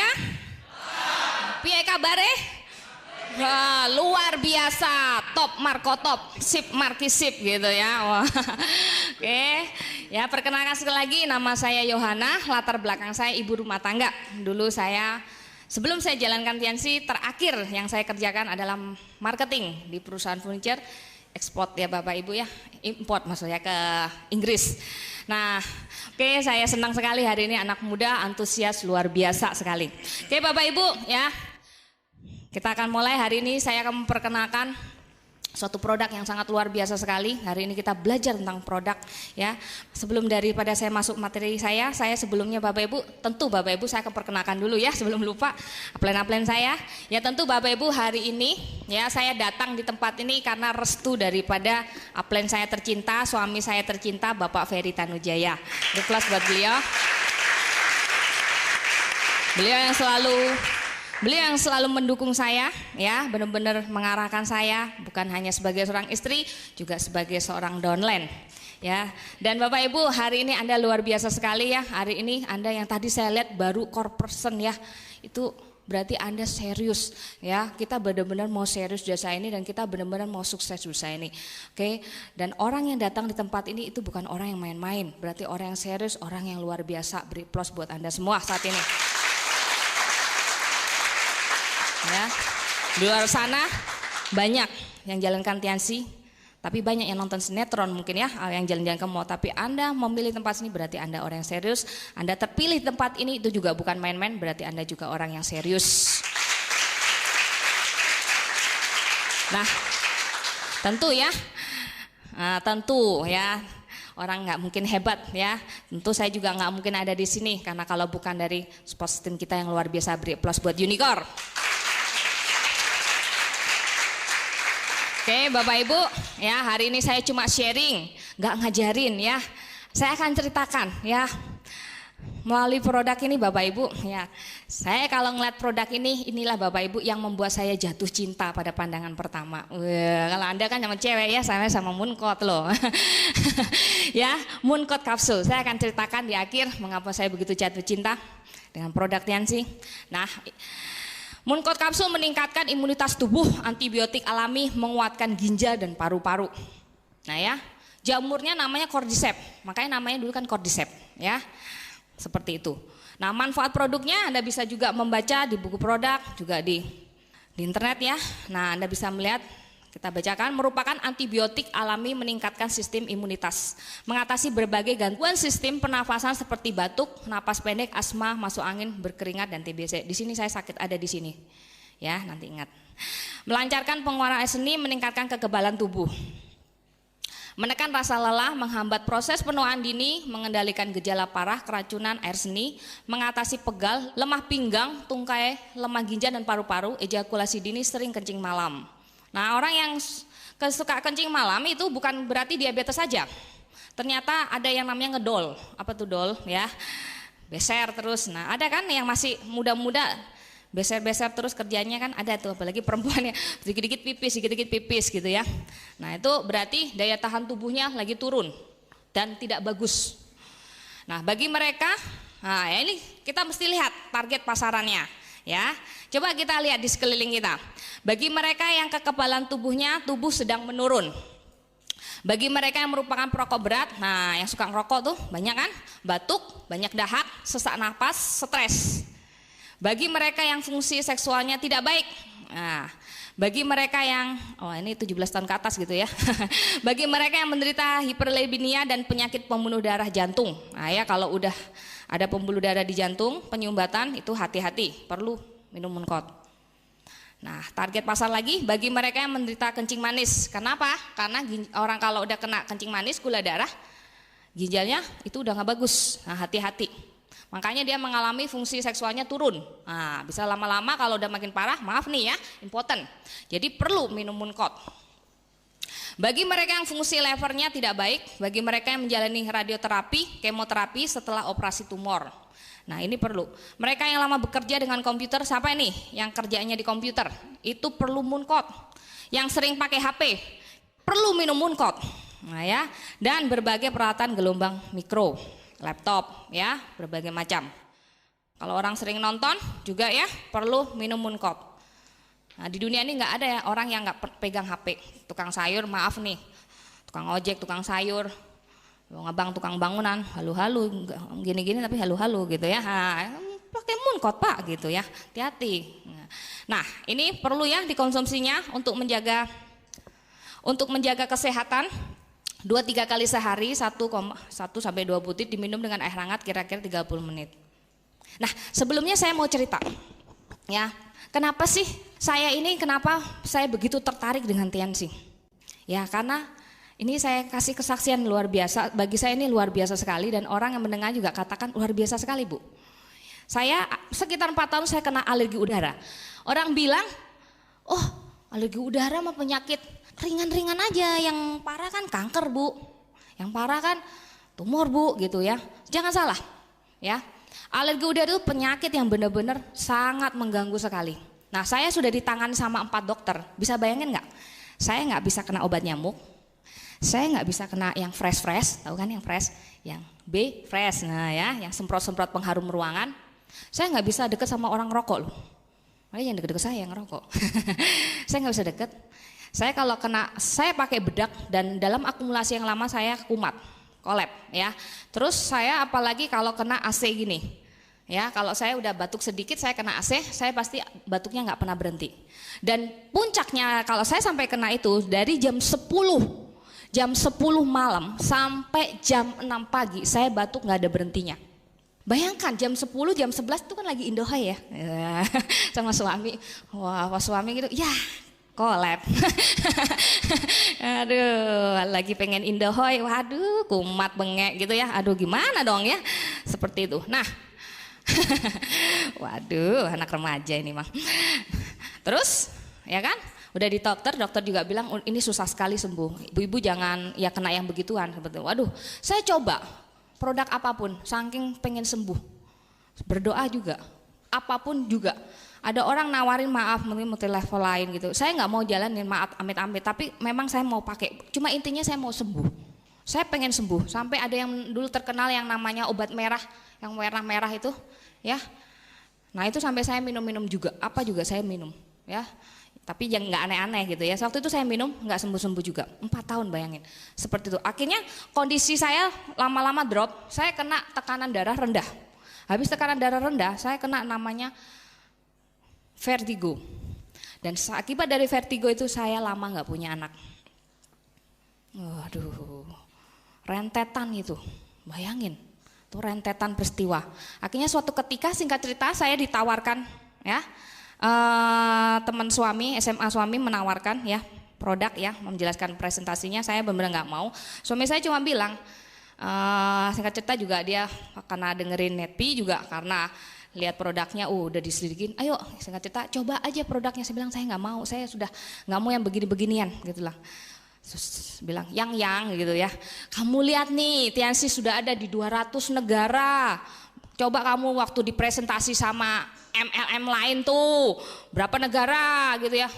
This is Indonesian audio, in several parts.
semuanya? Piye kabare? Wah, luar biasa, top markotop, sip marki sip gitu ya. Wah. Oke, ya perkenalkan sekali lagi, nama saya Yohana, latar belakang saya ibu rumah tangga. Dulu sebelum saya jalankan Tiansi, terakhir yang saya kerjakan adalah marketing di perusahaan furniture, ekspor ya Bapak Ibu ya, import maksudnya ke Inggris. Nah, oke, saya senang sekali hari ini anak muda antusias luar biasa sekali. Oke Bapak Ibu ya, kita akan mulai hari ini. Saya akan memperkenalkan suatu produk yang sangat luar biasa sekali. Hari ini kita belajar tentang produk ya. Sebelum daripada saya masuk materi saya sebelumnya Bapak Ibu, tentu Bapak Ibu saya akan perkenalkan dulu ya sebelum lupa upline saya. Ya tentu Bapak Ibu hari ini ya saya datang di tempat ini karena restu daripada upline saya tercinta, suami saya tercinta Bapak Ferry Tanujaya. Aplaus buat beliau. Beliau yang selalu mendukung saya, ya, benar-benar mengarahkan saya, bukan hanya sebagai seorang istri, juga sebagai seorang downline, ya. Dan Bapak Ibu, hari ini Anda luar biasa sekali ya. Hari ini Anda yang tadi saya lihat baru core person ya, itu berarti Anda serius, ya. Kita benar-benar mau serius di usaha ini dan kita benar-benar mau sukses di usaha ini, oke. Dan orang yang datang di tempat ini itu bukan orang yang main-main, berarti orang yang serius, orang yang luar biasa. Beri aplaus buat Anda semua saat ini. Ya, di luar sana banyak yang jalankan Tiansi, tapi banyak yang nonton sinetron mungkin ya, yang jalan-jalan ke mall. Tapi Anda memilih tempat sini berarti Anda orang yang serius. Anda terpilih tempat ini itu juga bukan main-main, berarti Anda juga orang yang serius. Nah, tentu ya, orang nggak mungkin hebat ya. Tentu saya juga nggak mungkin ada di sini karena kalau bukan dari support system kita yang luar biasa. Beri aplaus buat Unicorn. Oke Bapak Ibu, ya hari ini saya cuma sharing, nggak ngajarin ya. Saya akan ceritakan ya melalui produk ini Bapak Ibu ya. Saya kalau ngeliat produk ini, inilah Bapak Ibu yang membuat saya jatuh cinta pada pandangan pertama. Kalau Anda kan sama cewek ya, saya sama Mooncode loh. Ya, Mooncode kapsul. Saya akan ceritakan di akhir mengapa saya begitu jatuh cinta dengan produk Tiansi. Nah, Mooncode kapsul meningkatkan imunitas tubuh, antibiotik alami, menguatkan ginjal dan paru-paru. Nah ya, jamurnya namanya Cordyceps, makanya namanya dulu kan Cordyceps ya, seperti itu. Nah manfaat produknya Anda bisa juga membaca di buku produk, juga di internet ya. Nah Anda bisa melihat, kita bacakan, merupakan antibiotik alami meningkatkan sistem imunitas, mengatasi berbagai gangguan sistem pernafasan seperti batuk, napas pendek, asma, masuk angin, berkeringat dan TBC. Di sini saya sakit ada di sini, ya nanti ingat. Melancarkan pengeluaran air seni, meningkatkan kekebalan tubuh, menekan rasa lelah, menghambat proses penuaan dini, mengendalikan gejala parah keracunan air seni, mengatasi pegal, lemah pinggang, tungkai, lemah ginjal dan paru-paru, ejakulasi dini, sering kencing malam. Nah orang yang suka kencing malam itu bukan berarti diabetes saja. Ternyata ada yang namanya ngedol. Apa tuh dol ya? Beser terus. Nah ada kan yang masih muda-muda beser-beser terus kerjanya kan ada tuh. Apalagi perempuannya sedikit-sedikit pipis gitu ya. Nah itu berarti daya tahan tubuhnya lagi turun dan tidak bagus. Nah bagi mereka, nah ini kita mesti lihat target pasarannya. Ya, coba kita lihat di sekeliling kita. Bagi mereka yang kekebalan tubuhnya, tubuh sedang menurun. Bagi mereka yang merupakan perokok berat, nah yang suka ngerokok tuh banyak kan, batuk, banyak dahak, sesak napas, stres. Bagi mereka yang fungsi seksualnya tidak baik, nah bagi mereka yang, oh ini 17 tahun ke atas gitu ya. Bagi mereka yang menderita hiperlipidemia dan penyakit pembunuh darah jantung. Nah ya kalau udah ada pembuluh darah di jantung, penyumbatan itu hati-hati, perlu minum Mooncode. Nah target pasar lagi bagi mereka yang menderita kencing manis. Kenapa? Karena orang kalau udah kena kencing manis, gula darah, ginjalnya itu udah nggak bagus. Nah hati-hati. Makanya dia mengalami fungsi seksualnya turun. Nah bisa lama-lama kalau udah makin parah, maaf nih ya, impoten. Jadi perlu minum Mooncode. Bagi mereka yang fungsi levernya tidak baik, bagi mereka yang menjalani radioterapi, kemoterapi setelah operasi tumor. Nah ini perlu. Mereka yang lama bekerja dengan komputer, siapa ini yang kerjanya di komputer? Itu perlu Mooncode. Yang sering pakai HP, perlu minum Mooncode. Nah ya, dan berbagai peralatan gelombang mikro, laptop ya, berbagai macam. Kalau orang sering nonton juga ya perlu minum Mooncott. Nah, di dunia ini nggak ada ya orang yang nggak pegang HP. Tukang sayur, maaf nih, tukang ojek, tukang sayur, ngabang tukang bangunan, halu-halu, gini-gini tapi halu-halu gitu ya. Nah, pakai Mooncott Pak gitu ya, hati-hati. Nah ini perlu ya dikonsumsinya untuk menjaga kesehatan. 2-3 kali sehari 1 sampai 2 butir diminum dengan air hangat kira-kira 30 menit. Nah sebelumnya saya mau cerita ya, kenapa sih kenapa saya begitu tertarik dengan Tianxing. Ya karena ini saya kasih kesaksian luar biasa, bagi saya ini luar biasa sekali dan orang yang mendengar juga katakan luar biasa sekali Bu. Saya sekitar 4 tahun saya kena alergi udara. Orang bilang, oh alergi udara mah penyakit ringan-ringan aja, yang parah kan kanker Bu, yang parah kan tumor Bu gitu ya. Jangan salah ya. Alergi udara itu penyakit yang benar-benar sangat mengganggu sekali. Nah saya sudah ditangani sama 4 dokter, bisa bayangin nggak? Saya nggak bisa kena obat nyamuk, saya nggak bisa kena yang fresh, tahu kan yang fresh, yang B fresh, nah ya, yang semprot-semprot pengharum ruangan. Saya nggak bisa deket sama orang rokok loh, makanya yang deket-deket saya yang ngerokok. Saya nggak bisa deket. Saya kalau kena, saya pakai bedak dan dalam akumulasi yang lama saya kumat, kolap ya. Terus saya apalagi kalau kena AC gini, ya kalau saya udah batuk sedikit saya kena AC, saya pasti batuknya nggak pernah berhenti. Dan puncaknya kalau saya sampai kena itu dari jam 10 malam sampai jam 6 pagi saya batuk nggak ada berhentinya. Bayangkan jam 10, jam 11 itu kan lagi Indohay ya, sama suami. Wah suami gitu, ya kolab. Aduh, lagi pengen Indohoy, waduh kumat bengek gitu ya. Aduh gimana dong ya, seperti itu. Nah, waduh anak remaja ini mah. Terus, ya kan, udah di dokter juga bilang ini susah sekali sembuh. Ibu-ibu jangan ya kena yang begituan. Seperti, waduh, saya coba produk apapun, saking pengen sembuh. Berdoa juga, apapun juga. Ada orang nawarin maaf mungkin multi level lain gitu. Saya nggak mau jalanin maaf amit-amit, tapi memang saya mau pakai. Cuma intinya saya mau sembuh. Saya pengen sembuh. Sampai ada yang dulu terkenal yang namanya obat merah, yang merah-merah itu, ya. Nah itu sampai saya minum-minum juga. Apa juga saya minum, ya. Tapi yang nggak aneh-aneh gitu ya. Waktu itu saya minum nggak sembuh-sembuh juga. 4 tahun bayangin. Seperti itu. Akhirnya kondisi saya lama-lama drop. Saya kena tekanan darah rendah. Habis tekanan darah rendah, saya kena namanya vertigo. Dan akibat dari vertigo itu saya lama nggak punya anak. Waduh, rentetan itu, bayangin, tuh rentetan peristiwa. Akhirnya suatu ketika singkat cerita saya ditawarkan, ya, teman suami, SMA suami menawarkan ya produk ya, menjelaskan presentasinya, saya benar-benar nggak mau. Suami saya cuma bilang, singkat cerita juga dia karena dengerin Netpi juga karena lihat produknya, udah diselidikin, ayo singkat cerita coba aja produknya. Saya bilang saya nggak mau, saya sudah nggak mau yang begini-beginian gitu lah. Terus bilang yang gitu ya, kamu lihat nih Tianxing sudah ada di 200 negara, coba kamu waktu dipresentasi sama MLM lain tuh berapa negara gitu ya.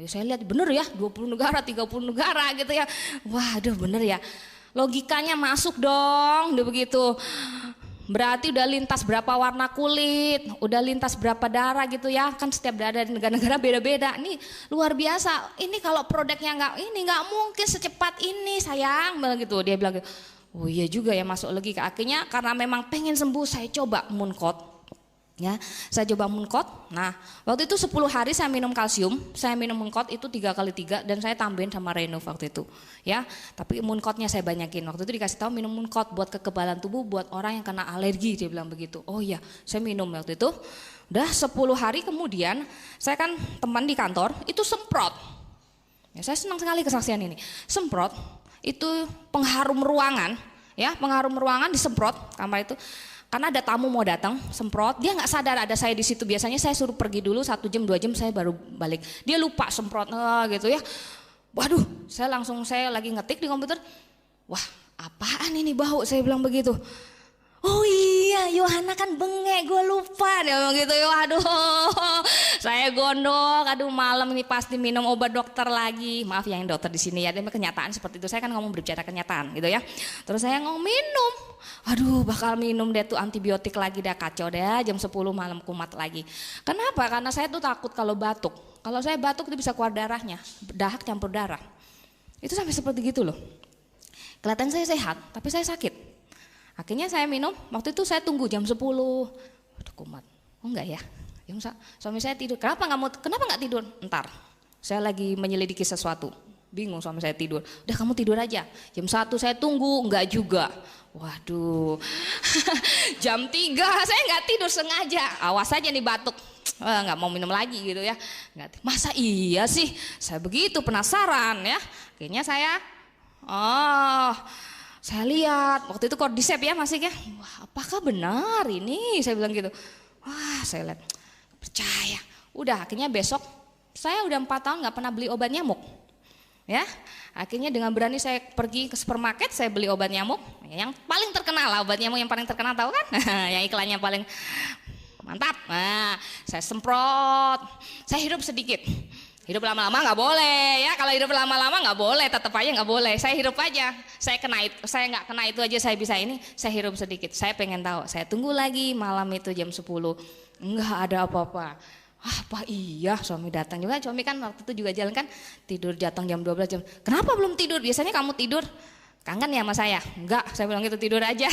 Saya lihat bener ya 20 negara 30 negara gitu ya. Waduh bener ya, logikanya masuk dong udah begitu. Berarti udah lintas berapa warna kulit, udah lintas berapa darah gitu ya, kan setiap darah di negara-negara beda-beda. Ini luar biasa. Ini kalau produknya nggak mungkin secepat ini sayang, begitu dia bilang. Oh iya juga ya, masuk lagi ke akhirnya karena memang pengen sembuh saya coba Mooncott. Ya, saya coba Mooncott. Nah, waktu itu 10 hari saya minum kalsium, saya minum Mooncott itu 3 kali 3 dan saya tambahin sama Renov waktu itu. Ya, tapi Mooncottnya saya banyakin. Waktu itu dikasih tahu minum Mooncott buat kekebalan tubuh, buat orang yang kena alergi, dia bilang begitu. Oh iya, saya minum waktu itu. Udah 10 hari kemudian, saya kan teman di kantor itu semprot. Ya, saya senang sekali kesaksian ini. Semprot itu pengharum ruangan, ya, pengharum ruangan disemprot kamar itu. Karena ada tamu mau datang, semprot, dia nggak sadar ada saya di situ. Biasanya saya suruh pergi dulu 1 jam 2 jam saya baru balik. Dia lupa semprot gitu ya. Waduh, saya lagi ngetik di komputer. Wah, apaan ini bau? Saya bilang begitu. Oh iya, Yohana kan bengek, gue lupa dia bilang gitu ya. Waduh, saya gondok, aduh malam ini pasti minum obat dokter lagi. Maaf ya yang dokter di sini ya, tapi kenyataan seperti itu. Saya kan ngomong berbicara kenyataan gitu ya. Terus saya ngomong minum, aduh bakal minum deh tuh antibiotik lagi, dah kacau deh, jam 10 malam kumat lagi. Kenapa? Karena saya tuh takut kalau batuk. Kalau saya batuk itu bisa keluar darahnya, dahak campur darah. Itu sampai seperti gitu loh. Kelihatan saya sehat, tapi saya sakit. Akhirnya saya minum, waktu itu saya tunggu jam 10. Aduh kumat, oh enggak ya? Suami saya tidur, kenapa nggak tidur? Ntar, saya lagi menyelidiki sesuatu. Bingung suami saya tidur. Udah kamu tidur aja. Jam 1 saya tunggu, enggak juga. Waduh, jam 3 saya nggak tidur sengaja. Awas aja nih batuk. Nggak mau minum lagi gitu ya. Masa iya sih? Saya begitu penasaran ya. Akhirnya saya lihat waktu itu Cordyceps ya masih ya. Wah, apakah benar ini? Saya bilang gitu. Wah, saya lihat percaya. Udah akhirnya besok saya udah 4 tahun nggak pernah beli obat nyamuk. Ya, akhirnya dengan berani saya pergi ke supermarket, saya beli obat nyamuk yang paling terkenal lah, obat nyamuk yang paling terkenal tahu kan? Yang iklannya paling mantap. Nah, saya semprot, saya hirup sedikit. Hidup lama-lama nggak boleh ya, kalau hidup lama-lama nggak boleh, tetap aja nggak boleh. Saya hirup aja, saya nggak kena itu aja saya bisa ini, saya hirup sedikit. Saya pengen tahu, saya tunggu lagi malam itu jam 10, nggak ada apa-apa. Apa iya suami datang juga, suami kan waktu itu juga jalan kan, tidur datang jam 12 jam. Kenapa belum tidur? Biasanya kamu tidur. Kangen ya sama saya? Enggak, saya bilang gitu, tidur aja.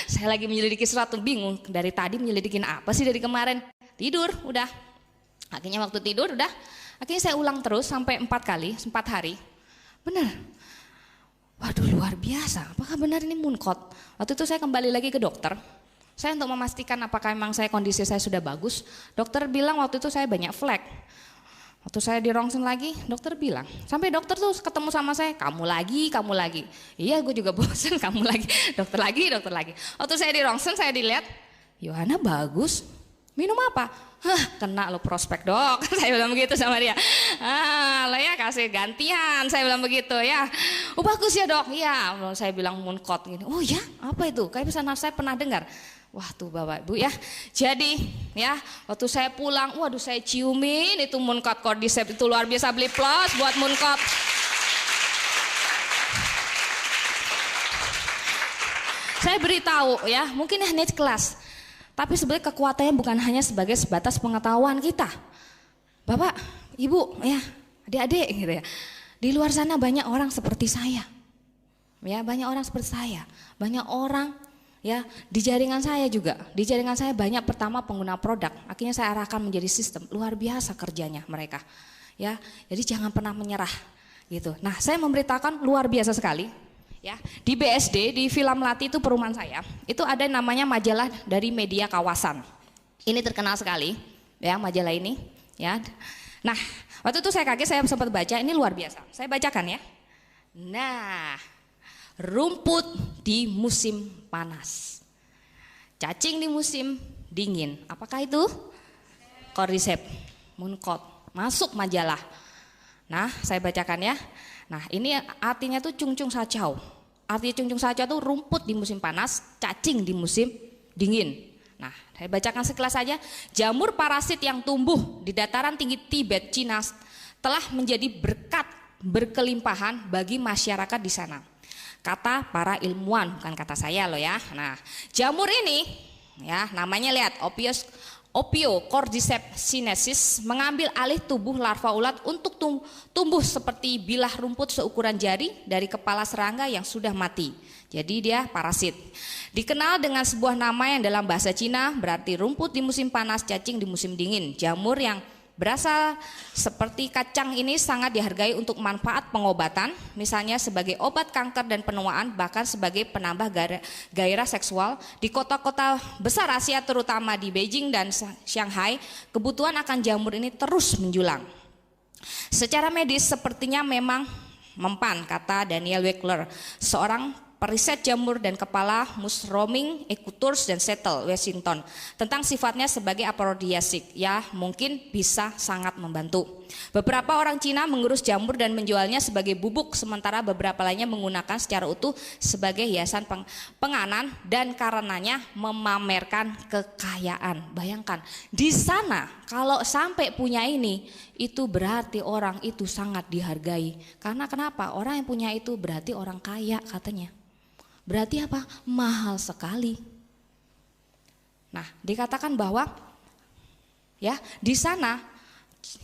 Saya lagi menyelidiki sesuatu, bingung dari tadi menyelidikin apa sih dari kemarin. Tidur, udah. Akhirnya waktu tidur udah, akhirnya saya ulang terus sampai 4 kali, 4 hari. Benar. Waduh luar biasa, apakah benar ini Muncot? Waktu itu saya kembali lagi ke dokter. Saya untuk memastikan apakah memang kondisi saya sudah bagus. Dokter bilang waktu itu saya banyak flek. Waktu saya di rongsen lagi, dokter bilang, sampai dokter tuh ketemu sama saya, kamu lagi. Iya, gue juga bosan, kamu lagi, dokter lagi. Waktu saya di rongsen, saya dilihat, Yohana bagus, minum apa? Kena lo prospek dok, saya bilang begitu sama dia. Lo ya kasih gantian, saya bilang begitu ya. Oh bagus ya dok, iya. Saya bilang Muncot gini. Oh ya, apa itu? Kayak bisa saya pernah dengar. Wah tuh bapak ibu ya. Jadi ya waktu saya pulang, waduh saya ciumin itu Muncot Cordyceps itu luar biasa, beli plus buat Muncot. Saya beritahu ya, mungkin hanya kelas, tapi sebenarnya kekuatannya bukan hanya sebagai sebatas pengetahuan kita. Bapak, ibu, ya, adik-adik gitu ya. Di luar sana banyak orang seperti saya. Ya, banyak orang seperti saya. Banyak orang ya, di jaringan saya juga. Di jaringan saya banyak pertama pengguna produk. Akhirnya saya arahkan menjadi sistem. Luar biasa kerjanya mereka. Ya, jadi jangan pernah menyerah gitu. Nah, saya memberitakan luar biasa sekali. Ya, di BSD, di Villa Melati itu perumahan saya, itu ada namanya majalah dari media kawasan. Ini terkenal sekali, ya majalah ini. Ya, nah waktu itu saya kaget, saya sempat baca, ini luar biasa. Saya bacakan ya. Nah, rumput di musim panas, cacing di musim dingin. Apakah itu? Cordyceps, Muncot, masuk majalah. Nah, saya bacakan ya. Nah ini artinya tuh cungcung sacau. Artinya cungcung sacau tuh rumput di musim panas, cacing di musim dingin. Nah saya bacakan sekilas saja. Jamur parasit yang tumbuh di dataran tinggi Tibet, Cina telah menjadi berkat berkelimpahan bagi masyarakat di sana. Kata para ilmuwan, bukan kata saya loh ya. Nah jamur ini ya namanya lihat Cordyceps sinensis mengambil alih tubuh larva ulat untuk tumbuh seperti bilah rumput seukuran jari dari kepala serangga yang sudah mati. Jadi dia parasit. Dikenal dengan sebuah nama yang dalam bahasa Cina berarti rumput di musim panas, cacing di musim dingin. Jamur yang berasal seperti kacang ini sangat dihargai untuk manfaat pengobatan, misalnya sebagai obat kanker dan penuaan, bahkan sebagai penambah gairah seksual. Di kota-kota besar Asia terutama di Beijing dan Shanghai, kebutuhan akan jamur ini terus menjulang. Secara medis sepertinya memang mempan, kata Daniel Weckler, seorang periset jamur dan kepala mushrooming, ecoturs dan settle Washington tentang sifatnya sebagai aphrodisiak, ya mungkin bisa sangat membantu. Beberapa orang Cina mengurus jamur dan menjualnya sebagai bubuk, sementara beberapa lainnya menggunakan secara utuh sebagai hiasan penganan dan karenanya memamerkan kekayaan. Bayangkan, di sana kalau sampai punya ini, itu berarti orang itu sangat dihargai. Karena kenapa? Orang yang punya itu berarti orang kaya katanya. Berarti apa? Mahal sekali. Nah, dikatakan bahwa ya di sana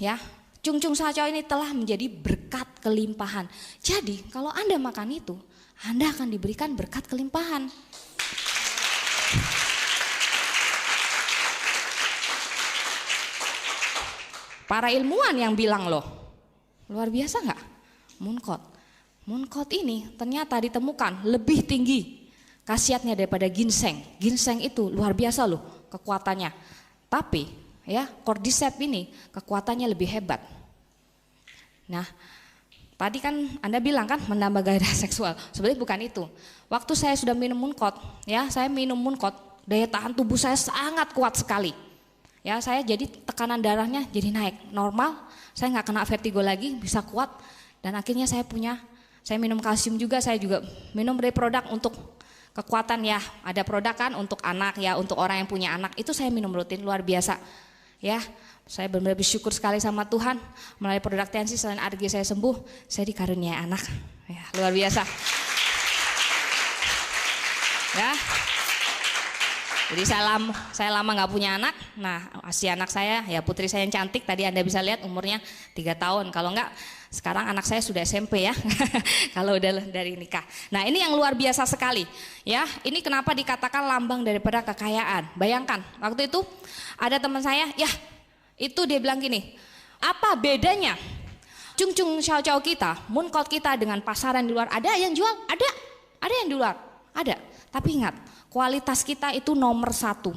ya Chung Chung Sha-Chow ini telah menjadi berkat kelimpahan. Jadi kalau Anda makan itu, Anda akan diberikan berkat kelimpahan. Para ilmuwan yang bilang loh, luar biasa nggak? Mooncott ini ternyata ditemukan lebih tinggi khasiatnya daripada ginseng. Ginseng itu luar biasa loh kekuatannya. Tapi ya cordyceps ini kekuatannya lebih hebat. Nah, tadi kan Anda bilang kan menambah gairah seksual. Sebenarnya bukan itu. Waktu saya sudah minum Mooncott, ya saya minum Mooncott, daya tahan tubuh saya sangat kuat sekali. Ya saya jadi tekanan darahnya jadi naik normal. Saya nggak kena vertigo lagi, bisa kuat. Dan akhirnya saya minum kalsium juga, saya juga minum dari produk untuk kekuatan ya. Ada produk kan untuk anak ya, untuk orang yang punya anak, itu saya minum rutin, luar biasa. Ya, saya benar-benar bersyukur sekali sama Tuhan, melalui produk TNC selain ARG saya sembuh, saya dikaruniai anak. Ya, luar biasa. Ya. Jadi saya lama nggak punya anak. Nah, si anak saya ya putri saya yang cantik tadi Anda bisa lihat umurnya 3 tahun. Kalau enggak sekarang anak saya sudah SMP ya. Kalau udah dari nikah. Nah, ini yang luar biasa sekali. Ya, ini kenapa dikatakan lambang daripada kekayaan. Bayangkan, waktu itu ada teman saya, ya itu dia bilang gini, apa bedanya Chung Chung Sha-Chow kita, Mooncott kita dengan pasaran di luar? Ada yang jual? Ada yang di luar? Ada. Tapi ingat, kualitas kita itu nomor 1.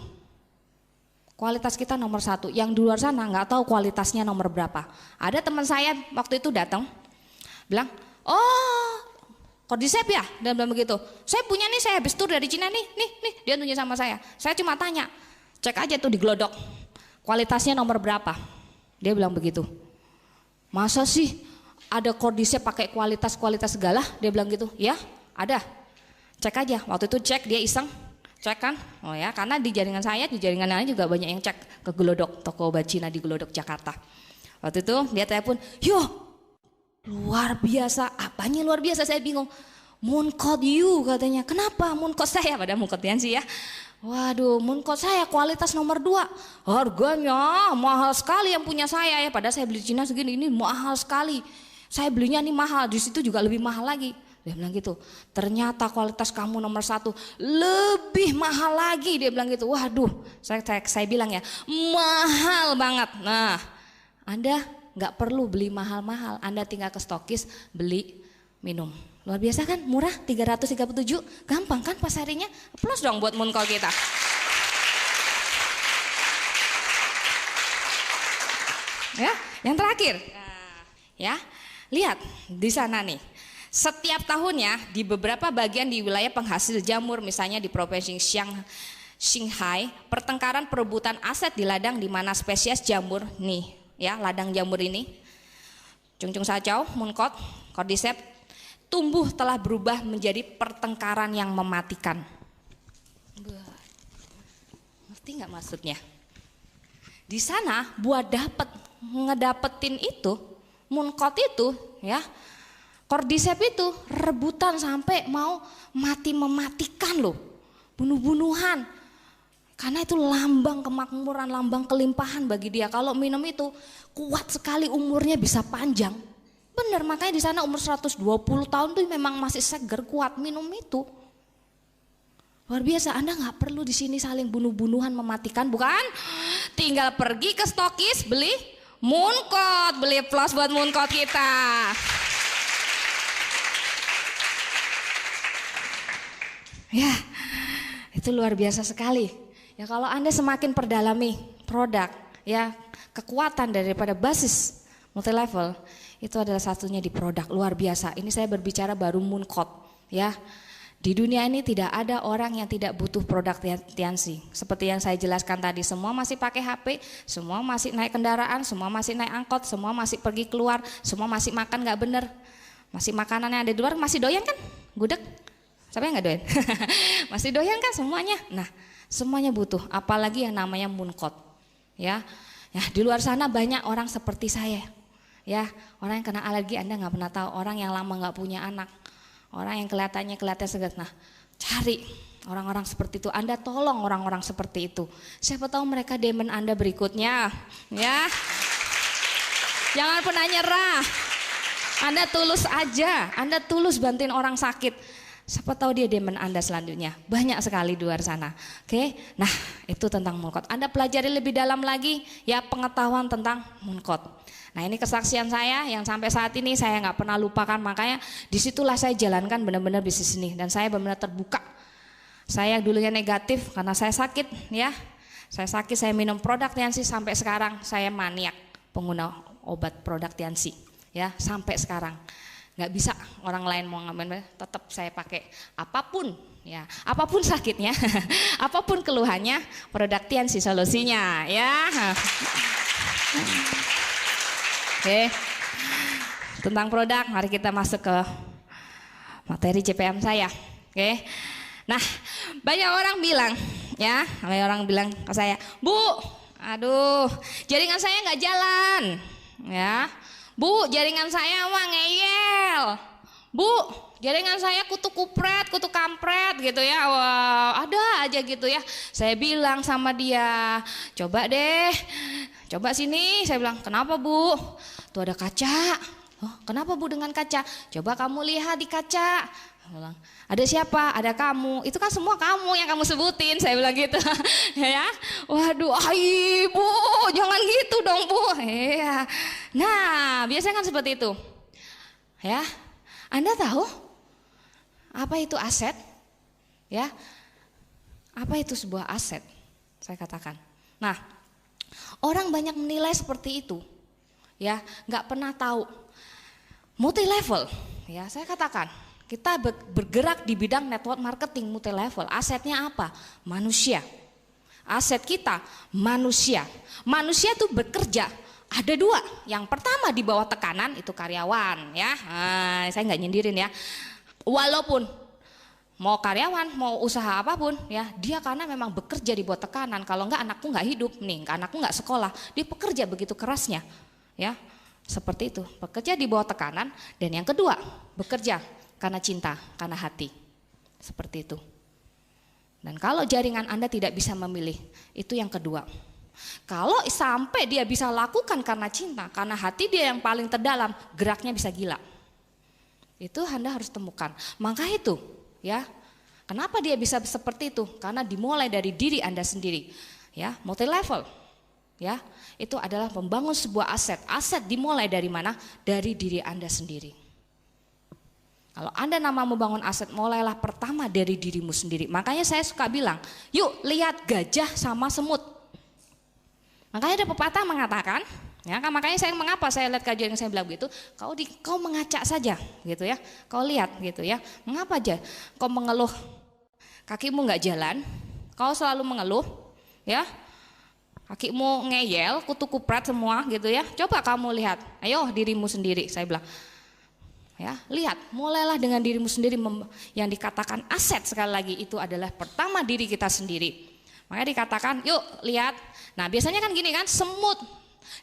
Kualitas kita nomor 1. Yang di luar sana nggak tahu kualitasnya nomor berapa. Ada teman saya waktu itu datang, bilang, oh cordyceps ya? Dan bilang begitu. Saya punya nih, saya habis tur dari Cina nih. Dia tunjuk sama saya. Saya cuma tanya, cek aja tuh di Glodok. Kualitasnya nomor berapa? Dia bilang begitu. Masa sih ada cordyceps pakai kualitas segala? Dia bilang gitu. Ya, ada. Cek aja. Waktu itu cek, dia iseng. Cek kan, oh ya, karena di jaringan saya, di jaringan lain juga banyak yang cek ke Glodok, toko obat Cina di Glodok Jakarta. Waktu itu dia telepon, yo, luar biasa, apanya luar biasa, saya bingung. Mooncott you katanya, kenapa Mooncott saya, pada Mooncott sih ya. Waduh, Mooncott saya kualitas nomor 2, harganya mahal sekali yang punya saya ya, padahal saya beli Cina segini, ini mahal sekali. Saya belinya ini mahal, di situ juga lebih mahal lagi. Dia bilang gitu, ternyata kualitas kamu nomor 1 lebih mahal lagi. Dia bilang gitu, waduh, saya bilang ya, mahal banget. Nah, Anda nggak perlu beli mahal-mahal, Anda tinggal ke stokis, beli, minum. Luar biasa kan, murah, 337, gampang kan pasarinya. Plus dong buat Mooncott kita. Ya, yang terakhir, ya, lihat di sana nih. Setiap tahunnya di beberapa bagian di wilayah penghasil jamur, misalnya di provinsi Shanghai, pertengkaran perebutan aset di ladang di mana spesies jamur nih, ya ladang jamur ini, Chung Chung Sha-Chow, Mooncott, cordyceps, tumbuh telah berubah menjadi pertengkaran yang mematikan. Ngerti nggak maksudnya? Di sana buat ngedapetin itu, Mooncott itu, ya. Cordyceps itu rebutan sampai mau mematikan loh, bunuh-bunuhan. Karena itu lambang kemakmuran, lambang kelimpahan bagi dia. Kalau minum itu kuat sekali, umurnya bisa panjang. Bener, makanya di sana umur 120 tahun tuh memang masih seger, kuat minum itu. Luar biasa, Anda nggak perlu di sini saling bunuh-bunuhan mematikan, bukan? Tinggal pergi ke stokis beli Mooncott, beli plus buat Mooncott kita. Ya, itu luar biasa sekali. Ya kalau Anda semakin perdalami produk, ya kekuatan daripada basis multi level itu adalah satunya di produk luar biasa. Ini saya berbicara baru Mooncott, ya. Di dunia ini tidak ada orang yang tidak butuh produk Tiansi. Seperti yang saya jelaskan tadi, semua masih pakai HP, semua masih naik kendaraan, semua masih naik angkot, semua masih pergi keluar, semua masih makan nggak bener, masih makanan yang ada di luar masih doyan kan, gudeg. Siapa yang nggak doyan? Masih doyan kan semuanya. Nah, semuanya butuh, apalagi yang namanya Mooncode. Ya, di luar sana banyak orang seperti saya. Ya, orang yang kena alergi Anda nggak pernah tahu, orang yang lama nggak punya anak. Orang yang kelihatan segar. Nah, cari orang-orang seperti itu. Anda tolong orang-orang seperti itu. Siapa tahu mereka diamond Anda berikutnya. Ya, jangan pernah nyerah. Anda tulus aja. Anda tulus bantuin orang sakit. Siapa tahu dia diamond Anda selanjutnya. Banyak sekali di luar sana. Oke, nah itu tentang Mooncode. Anda pelajari lebih dalam lagi ya pengetahuan tentang Mooncode. Nah ini kesaksian saya yang sampai saat ini saya nggak pernah lupakan, makanya disitulah saya jalankan benar-benar bisnis ini dan saya benar-benar terbuka. Saya dulunya negatif karena saya sakit ya, saya minum produk Tiansi sampai sekarang saya maniak pengguna obat produk Tiansi ya sampai sekarang. Nggak bisa orang lain mau ngambil, tetap saya pakai apapun ya, apapun sakitnya, apapun keluhannya, produk Tiansi solusinya ya. Oke, tentang produk, mari kita masuk ke materi CPM saya. Oke, nah banyak orang bilang ke saya, Bu, aduh, jaringan saya nggak jalan, ya, Bu, jaringan saya mah ngeyel, Bu, jaringan saya kutu kupret, kutu kampret gitu ya, wah ada aja gitu ya. Saya bilang sama dia, coba deh. Coba sini, saya bilang, kenapa Bu? Tuh ada kaca. Oh, kenapa Bu dengan kaca? Coba kamu lihat di kaca. Saya bilang, ada siapa? Ada kamu. Itu kan semua kamu yang kamu sebutin. Saya bilang gitu. Ya, waduh, Bu, jangan gitu dong Bu. Ya. Nah, biasanya kan seperti itu. Ya, Anda tahu apa itu aset? Ya, apa itu sebuah aset? Saya katakan. Nah, orang banyak menilai seperti itu, ya, nggak pernah tahu multi level. Ya, saya katakan kita bergerak di bidang network marketing multi level. Asetnya apa? Manusia. Aset kita manusia. Manusia itu bekerja. Ada dua. Yang pertama di bawah tekanan itu karyawan, ya. Nah, saya nggak nyindirin ya. Walaupun mau karyawan, mau usaha apapun ya, dia karena memang bekerja di bawah tekanan. Kalau enggak anakku enggak hidup nih, anakku enggak sekolah. Dia bekerja begitu kerasnya. Ya, seperti itu. Bekerja di bawah tekanan. Dan yang kedua, bekerja karena cinta, karena hati. Seperti itu. Dan kalau jaringan Anda tidak bisa memilih, itu yang kedua. Kalau sampai dia bisa lakukan karena cinta, karena hati dia yang paling terdalam, geraknya bisa gila. Itu Anda harus temukan. Maka itu ya, kenapa dia bisa seperti itu? Karena dimulai dari diri Anda sendiri. Ya, multi level. Ya, itu adalah membangun sebuah aset. Aset dimulai dari mana? Dari diri Anda sendiri. Kalau Anda mau membangun aset, mulailah pertama dari dirimu sendiri. Makanya saya suka bilang, yuk lihat gajah sama semut. Makanya ada pepatah mengatakan, ya, makanya mengapa saya lihat kajian yang saya bilang begitu, kau mengacak saja gitu ya, kau lihat gitu ya, mengapa aja kau mengeluh, kakimu nggak jalan, kau selalu mengeluh, ya, kakimu ngeyel, kutu kuprat semua gitu ya, coba kamu lihat, ayo dirimu sendiri, saya bilang, ya, lihat, mulailah dengan dirimu sendiri, yang dikatakan aset sekali lagi itu adalah pertama diri kita sendiri. Makanya dikatakan, yuk lihat, nah biasanya kan gini kan, semut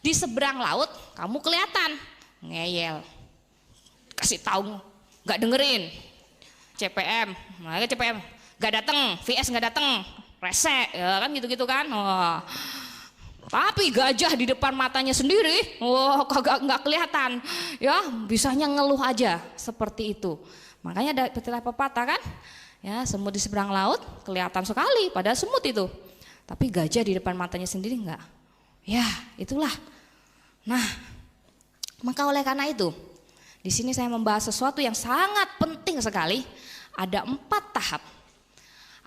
di seberang laut, kamu kelihatan ngeyel, kasih tahu, nggak dengerin, CPM, nggak datang, VS nggak datang, rese, ya kan gitu-gitu kan. Oh. Tapi gajah di depan matanya sendiri, kagak nggak kelihatan, ya bisanya ngeluh aja seperti itu. Makanya ada pepatah kan, ya semut di seberang laut kelihatan sekali, padahal semut itu, tapi gajah di depan matanya sendiri enggak. Ya itulah. Nah, maka oleh karena itu, di sini saya membahas sesuatu yang sangat penting sekali. Ada 4 tahap,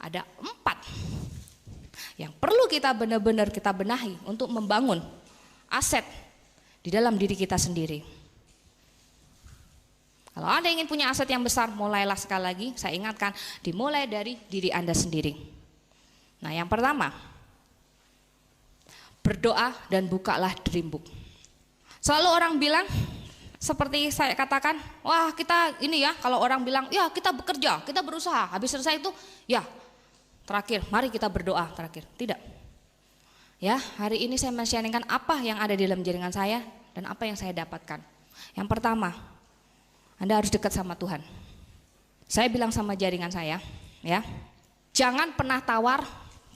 ada 4 yang perlu kita benar-benar kita benahi untuk membangun aset di dalam diri kita sendiri. Kalau Anda ingin punya aset yang besar, mulailah sekali lagi, saya ingatkan, dimulai dari diri Anda sendiri. Nah, yang pertama, berdoa dan bukalah dream book. Selalu orang bilang, seperti saya katakan, wah kita ini ya, kalau orang bilang, ya kita bekerja, kita berusaha, habis selesai itu, ya terakhir, mari kita berdoa terakhir. Tidak. Ya, hari ini saya men-sharingkan apa yang ada di dalam jaringan saya dan apa yang saya dapatkan. Yang pertama, Anda harus dekat sama Tuhan. Saya bilang sama jaringan saya, ya, jangan pernah tawar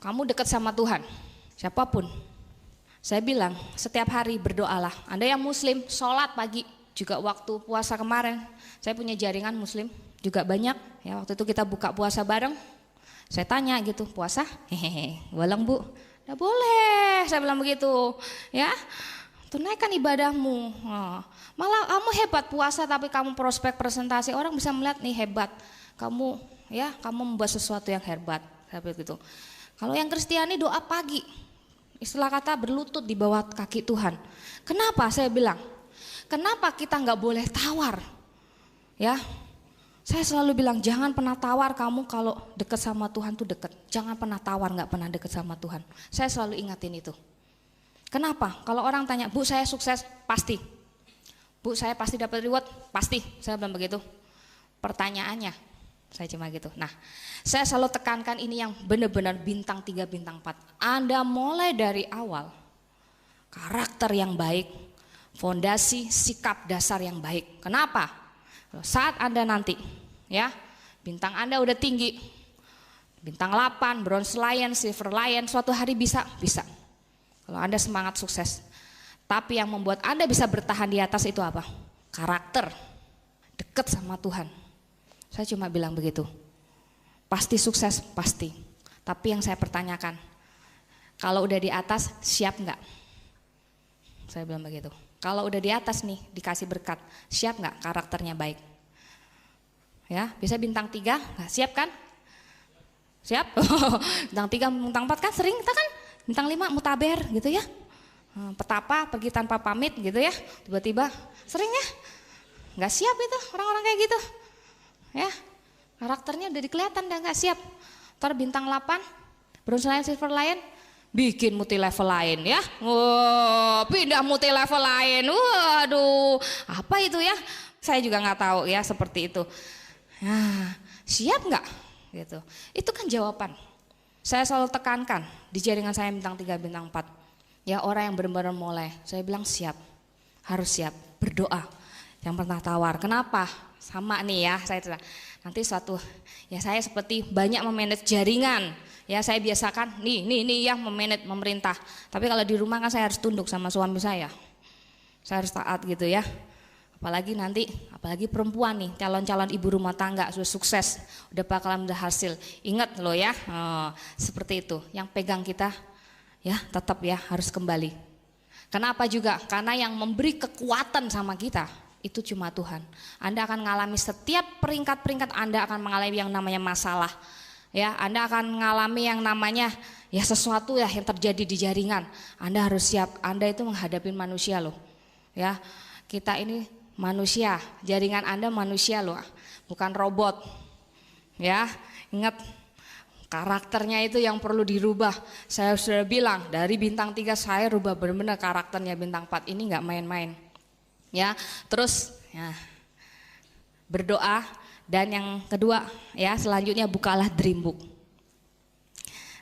kamu dekat sama Tuhan, siapapun. Saya bilang setiap hari berdoalah. Anda yang muslim, sholat pagi, juga waktu puasa kemarin, saya punya jaringan muslim juga banyak. Ya, waktu itu kita buka puasa bareng. Saya tanya gitu, puasa? Hehehe, bolong bu? Nggak boleh, saya bilang begitu. Ya, tunaikan ibadahmu. Malah kamu hebat puasa tapi kamu prospek presentasi, orang bisa melihat nih hebat. Kamu ya, kamu membuat sesuatu yang hebat. Saya begitu. Kalau yang Kristiani doa pagi, istilah kata berlutut di bawah kaki Tuhan. Kenapa saya bilang? Kenapa kita nggak boleh tawar? Ya, saya selalu bilang jangan pernah tawar kamu kalau dekat sama Tuhan tuh dekat. Jangan pernah tawar nggak pernah dekat sama Tuhan. Saya selalu ingatin itu. Kenapa? Kalau orang tanya, Bu saya sukses, pasti. Bu saya pasti dapat reward, pasti. Saya bilang begitu. Pertanyaannya, saya cuma gitu. Nah, saya selalu tekankan ini yang benar-benar bintang 3, bintang 4. Anda mulai dari awal, karakter yang baik, fondasi, sikap dasar yang baik. Kenapa? Saat Anda nanti, ya, bintang Anda udah tinggi, bintang 8, bronze lion, silver lion, suatu hari bisa. Kalau Anda semangat sukses. Tapi yang membuat Anda bisa bertahan di atas itu apa? Karakter, dekat sama Tuhan. Saya cuma bilang begitu. Pasti sukses, pasti. Tapi yang saya pertanyakan, kalau udah di atas siap nggak? Saya bilang begitu. Kalau udah di atas nih dikasih berkat, siap nggak karakternya baik? Ya, bisa bintang 3, nggak siap kan? Siap? Bintang 3, bintang 4 kan sering kita kan? Bintang 5 mutaber gitu ya. Petapa pergi tanpa pamit gitu ya. Tiba-tiba sering ya. Nggak siap itu orang-orang kayak gitu. Ya, karakternya udah kelihatan udah nggak siap. Ntar bintang 8, bronze lion, silver lion, bikin multi level lain ya. Pindah multi level lain. Waduh, apa itu ya? Saya juga nggak tahu ya seperti itu. Nah, siap nggak? Gitu. Itu kan jawaban. Saya selalu tekankan di jaringan saya bintang 3, bintang 4. Ya orang yang benar-benar mulai, saya bilang siap, harus siap, berdoa. Yang pernah tawar, kenapa? Sama nih ya, nanti suatu, ya saya seperti banyak memanage jaringan. Ya saya biasakan, nih ya memanage memerintah. Tapi kalau di rumah kan saya harus tunduk sama suami saya. Saya harus taat gitu ya. Apalagi perempuan nih, calon-calon ibu rumah tangga sudah sukses, udah bakalan berhasil. Ingat loh ya, seperti itu. Yang pegang kita, ya tetap ya harus kembali. Kenapa juga? Karena yang memberi kekuatan sama kita itu cuma Tuhan. Anda akan mengalami setiap peringkat-peringkat Anda akan mengalami yang namanya masalah. Ya, Anda akan mengalami yang namanya ya sesuatu ya yang terjadi di jaringan. Anda harus siap. Anda itu menghadapi manusia loh. Ya, kita ini manusia, jaringan Anda manusia loh, bukan robot. Ya, ingat karakternya itu yang perlu dirubah. Saya sudah bilang dari bintang 3 saya rubah benar-benar karakternya bintang 4 ini nggak main-main. Ya, terus ya, berdoa dan yang kedua ya selanjutnya bukalah dream book.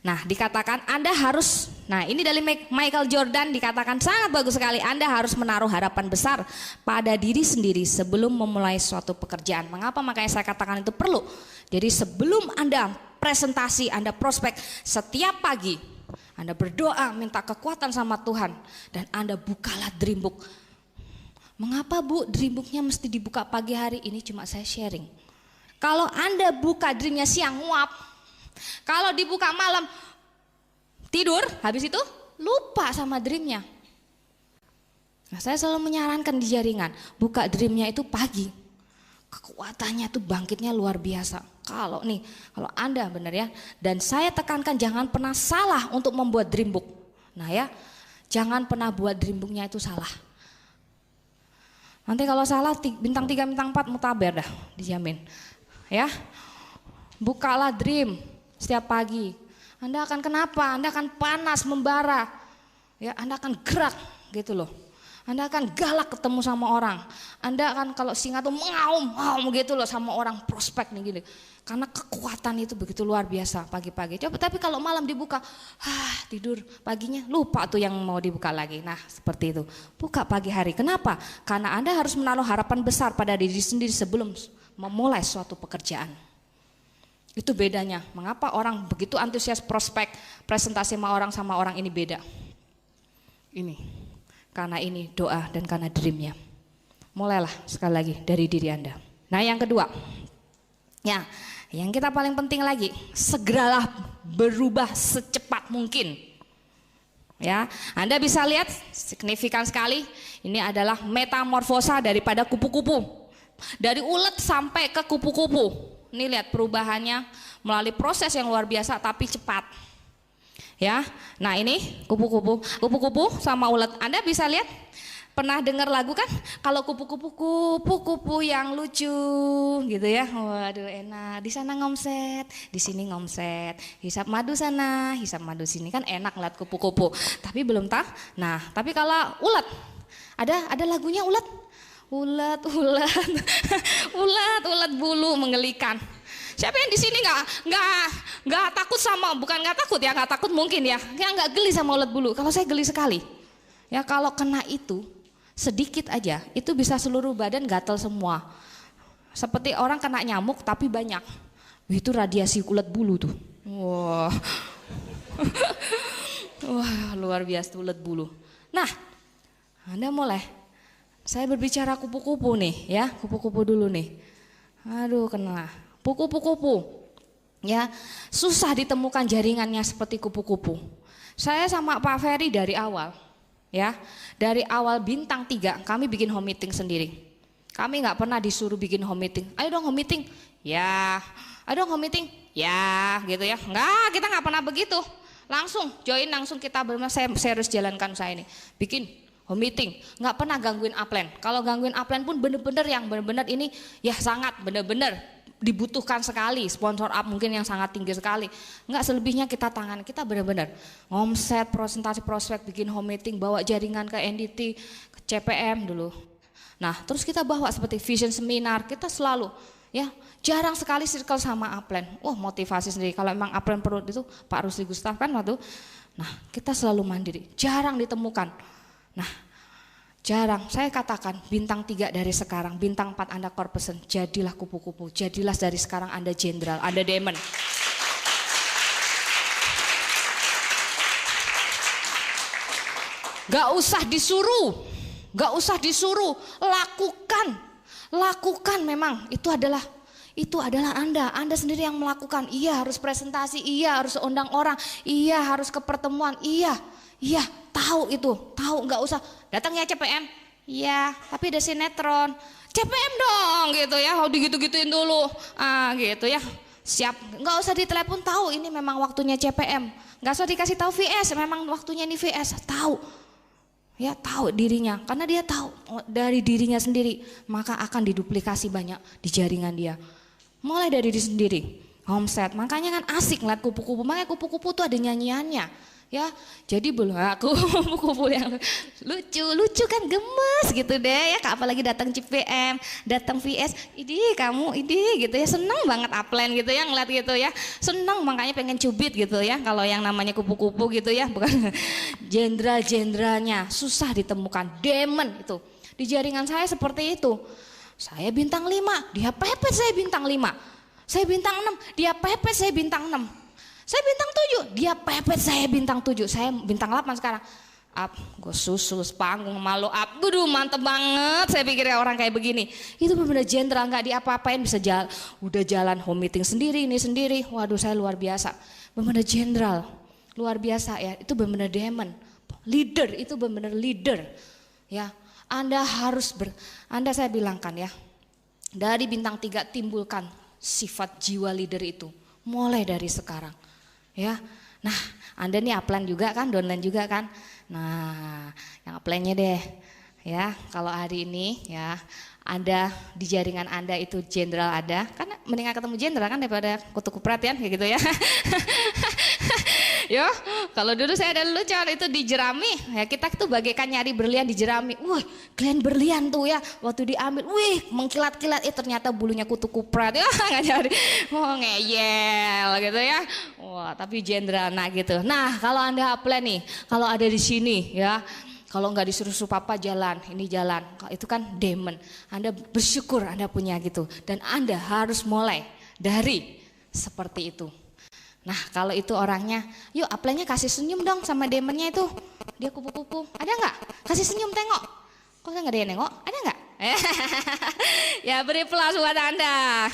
Nah dikatakan Anda harus, nah ini dari Michael Jordan dikatakan sangat bagus sekali. Anda harus menaruh harapan besar pada diri sendiri sebelum memulai suatu pekerjaan. Mengapa? Makanya saya katakan itu perlu. Jadi sebelum Anda presentasi, Anda prospek, setiap pagi Anda berdoa minta kekuatan sama Tuhan dan Anda bukalah dream book. Mengapa Bu dream booknya mesti dibuka pagi hari? Ini cuma saya sharing. Kalau Anda buka dreamnya siang nguap. Kalau dibuka malam tidur, habis itu lupa sama dreamnya. Nah, saya selalu menyarankan di jaringan, buka dreamnya itu pagi. Kekuatannya itu bangkitnya luar biasa. Kalau Anda benar ya, dan saya tekankan jangan pernah salah untuk membuat dream book. Nah ya, jangan pernah buat dream booknya itu salah. Nanti kalau salah bintang 3, bintang 4 mutaber dah, dijamin. Ya. Bukalah dream setiap pagi. Anda akan kenapa? Anda akan panas membara. Ya, Anda akan gerak gitu loh. Anda akan galak ketemu sama orang. Anda akan kalau singa tuh mengaum gitu loh sama orang prospek nih gini. Karena kekuatan itu begitu luar biasa pagi-pagi. Coba tapi kalau malam dibuka, tidur paginya lupa tuh yang mau dibuka lagi. Nah seperti itu. Buka pagi hari. Kenapa? Karena Anda harus menaruh harapan besar pada diri sendiri sebelum memulai suatu pekerjaan. Itu bedanya. Mengapa orang begitu antusias prospek presentasi sama orang ini beda. Ini. Karena ini doa dan karena dreamnya. Mulailah sekali lagi dari diri Anda. Nah yang kedua, ya yang kita paling penting lagi, segeralah berubah secepat mungkin. Ya, Anda bisa lihat signifikan sekali. Ini adalah metamorfosa daripada kupu-kupu, dari ulet sampai ke kupu-kupu. Ini lihat perubahannya melalui proses yang luar biasa tapi cepat. Ya, nah ini kupu-kupu sama ulet. Anda bisa lihat, pernah dengar lagu kan? Kalau kupu-kupu yang lucu, gitu ya. Waduh enak. Di sana ngomset, di sini ngomset. Hisap madu sana, hisap madu sini, kan enak ngeliat kupu-kupu. Tapi belum tahu. Nah, tapi kalau ulet, ada lagunya ulet. Ulet bulu menggelikan. Siapa yang di sini nggak takut sama, bukan nggak takut ya, nggak takut mungkin ya, yang nggak geli sama ulat bulu. Kalau saya geli sekali. Ya kalau kena itu sedikit aja, itu bisa seluruh badan gatal semua. Seperti orang kena nyamuk tapi banyak. Itu radiasi ulat bulu tuh. Wah, wah luar biasa ulat bulu. Nah, Anda mulai. Saya berbicara kupu-kupu nih, ya kupu-kupu dulu nih. Aduh kena. Kupu-kupu, ya susah ditemukan jaringannya seperti kupu-kupu. Saya sama Pak Ferry dari awal, ya dari awal bintang 3 kami bikin home meeting sendiri. Kami nggak pernah disuruh bikin home meeting. Ayo dong home meeting, ya. Ayo dong home meeting, ya gitu ya. Nggak, kita nggak pernah begitu. Langsung join, langsung kita benar. Saya serius jalankan saya ini, bikin home meeting, nggak pernah gangguin upline. Kalau gangguin upline pun bener-bener yang bener-bener ini ya sangat bener-bener dibutuhkan sekali, sponsor up mungkin yang sangat tinggi sekali. Enggak, selebihnya kita tangan, kita benar-benar omset, presentasi prospek, bikin home meeting, bawa jaringan ke NDT, ke CPM dulu. Nah terus kita bawa seperti vision seminar, kita selalu ya jarang sekali circle sama upline. Motivasi sendiri, kalau memang upline perlu itu Pak Rusli Gustaf kan waktu. Nah kita selalu mandiri, jarang ditemukan. Nah jarang, saya katakan bintang 3 dari sekarang, bintang 4 Anda core person, jadilah kupu-kupu, jadilah dari sekarang Anda jenderal, Anda demon. Gak usah disuruh, lakukan memang, itu adalah Anda sendiri yang melakukan. Iya harus presentasi, iya harus undang orang, iya harus ke pertemuan, iya tahu nggak usah datang ya CPM, iya tapi ada sinetron, CPM dong gitu ya, digitu-gituin dulu, gitu ya, siap, nggak usah ditelepon, tahu ini memang waktunya CPM, nggak usah dikasih tahu VS, memang waktunya ini VS, tahu dirinya, karena dia tahu dari dirinya sendiri, maka akan diduplikasi banyak di jaringan dia, mulai dari diri sendiri, omset, makanya kan asik ngeliat kupu-kupu, makanya kupu-kupu tuh ada nyanyiannya. Ya, jadi belum aku kupu-kupu yang lucu kan, gemes gitu deh ya, apalagi datang CPM, datang VS, kamu gitu ya, seneng banget upline gitu ya, ngeliat gitu ya, seneng, makanya pengen cubit gitu ya, kalau yang namanya kupu-kupu gitu ya, bukan jenderal-jenderalnya susah ditemukan, demon itu, di jaringan saya seperti itu, saya bintang 5, dia pepet saya bintang 5, saya bintang 6, dia pepet saya bintang 6. Saya bintang 7, dia pepet saya bintang 7, saya bintang 8 sekarang. Up, gue susul panggung malu up, waduh mantep banget, saya pikir orang kayak begini. Itu benar-benar jenderal, nggak diapa-apain, bisa udah jalan home meeting sendiri, ini sendiri, waduh saya luar biasa. Benar-benar jenderal, luar biasa ya, itu benar-benar demon. Leader, itu benar-benar leader. Ya, Anda harus Anda saya bilangkan ya, dari bintang 3 timbulkan sifat jiwa leader itu, mulai dari sekarang. Ya, nah Anda nih upline juga kan, downline juga kan. Nah yang upline-nya deh, ya kalau hari ini ya Anda di jaringan Anda itu jenderal ada, karena mendingan ketemu jenderal kan daripada kutu kuprat ya, kayak gitu ya. Yo, kalau dulu saya ada lucu itu di jerami, ya kita tuh bagaikan nyari berlian di jerami. Wih, kalian berlian tuh ya, waktu diambil, wih mengkilat-kilat, ternyata bulunya kutu kuprat ya, nggak nyari, ngeyel gitu ya. Wah, tapi jenderal nah gitu. Nah, kalau Anda apply nih, kalau ada di sini ya. Kalau nggak disuruh papa jalan, ini jalan, itu kan demon. Anda bersyukur Anda punya gitu. Dan Anda harus mulai dari seperti itu. Nah kalau itu orangnya, yuk apply-nya kasih senyum dong sama demonnya itu. Dia kupu-kupu, ada nggak? Kasih senyum tengok. Kok nggak ada yang nengok? Ada nggak? Ya beri plus buat Anda.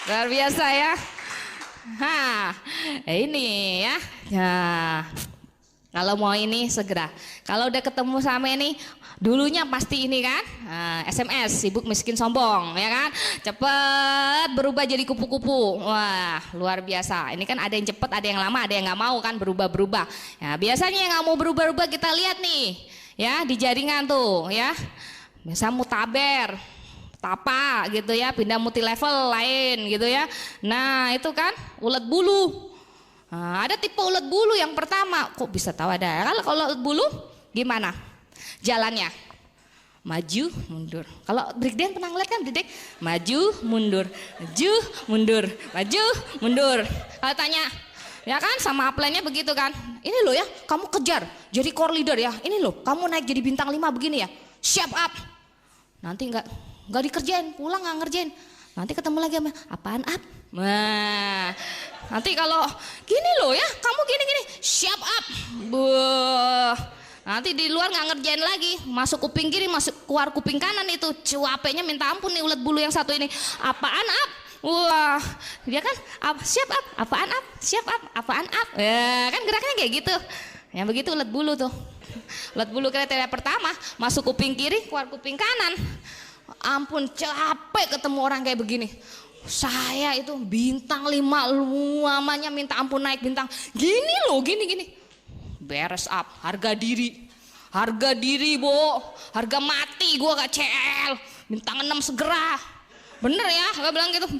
Luar biasa ya. Ini ya. Kalau mau ini segera. Kalau udah ketemu sama ini, dulunya pasti ini kan, SMS, sibuk miskin sombong, ya kan? Cepet berubah jadi kupu-kupu. Wah, luar biasa. Ini kan ada yang cepet, ada yang lama, ada yang nggak mau kan berubah-berubah. Ya, biasanya yang nggak mau berubah-berubah kita lihat nih, ya di jaringan tuh, ya. Biasa mutaber. Apa gitu ya, pindah multi level lain gitu ya. Nah itu kan ulet bulu. Nah, ada tipe ulet bulu yang pertama, kok bisa tahu ada? Kalau ulet bulu gimana jalannya? Maju mundur. Kalau breakdance pernah ngeliat kan breakdance? Maju mundur, maju mundur, maju mundur. Kalau tanya, ya kan sama apply-nya begitu kan? Ini loh ya, kamu kejar jadi core leader ya. Ini loh, kamu naik jadi bintang 5 begini ya. Siap up. Nanti nggak dikerjain, pulang nggak ngerjain, nanti ketemu lagi sama apaan up. Nah nanti kalau gini loh ya, kamu gini siap up, nanti di luar nggak ngerjain lagi, masuk kuping kiri, masuk keluar kuping kanan, itu cuapenya minta ampun nih ulet bulu yang satu ini. Apaan up? Wah dia kan siap up, apaan up, siap up, apaan up, ya kan geraknya kayak gitu. Yang begitu ulet bulu tuh. Ulet bulu kriteria pertama, masuk kuping kiri, keluar kuping kanan. Ampun capek ketemu orang kayak begini. Saya itu bintang 5 lamanya minta ampun naik bintang. Gini loh, gini. Beres up, harga diri, Bo, harga mati gua gak CL. Bintang 6 segera. Bener ya, gak bilang gitu.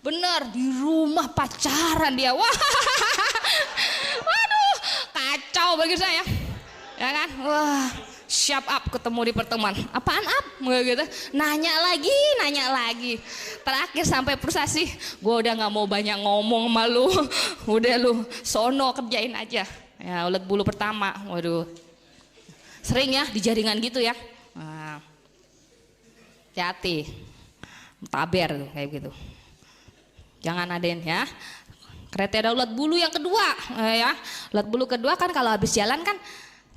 Bener, di rumah pacaran dia. Wah, waduh, kacau bagi saya. Ya kan, wah. Siap up ketemu di pertemuan. Apaan up? Gitu. Nanya lagi. Terakhir sampai frustasi, gue udah nggak mau banyak ngomong sama lu. Udah lu sono kerjain aja. Ya ulet bulu pertama. Waduh. Sering ya di jaringan gitu ya. Nah, hati-hati. Taber tuh kayak gitu. Jangan adain ya. Kriteria ulet bulu yang kedua ya. Ulet bulu kedua kan kalau habis jalan kan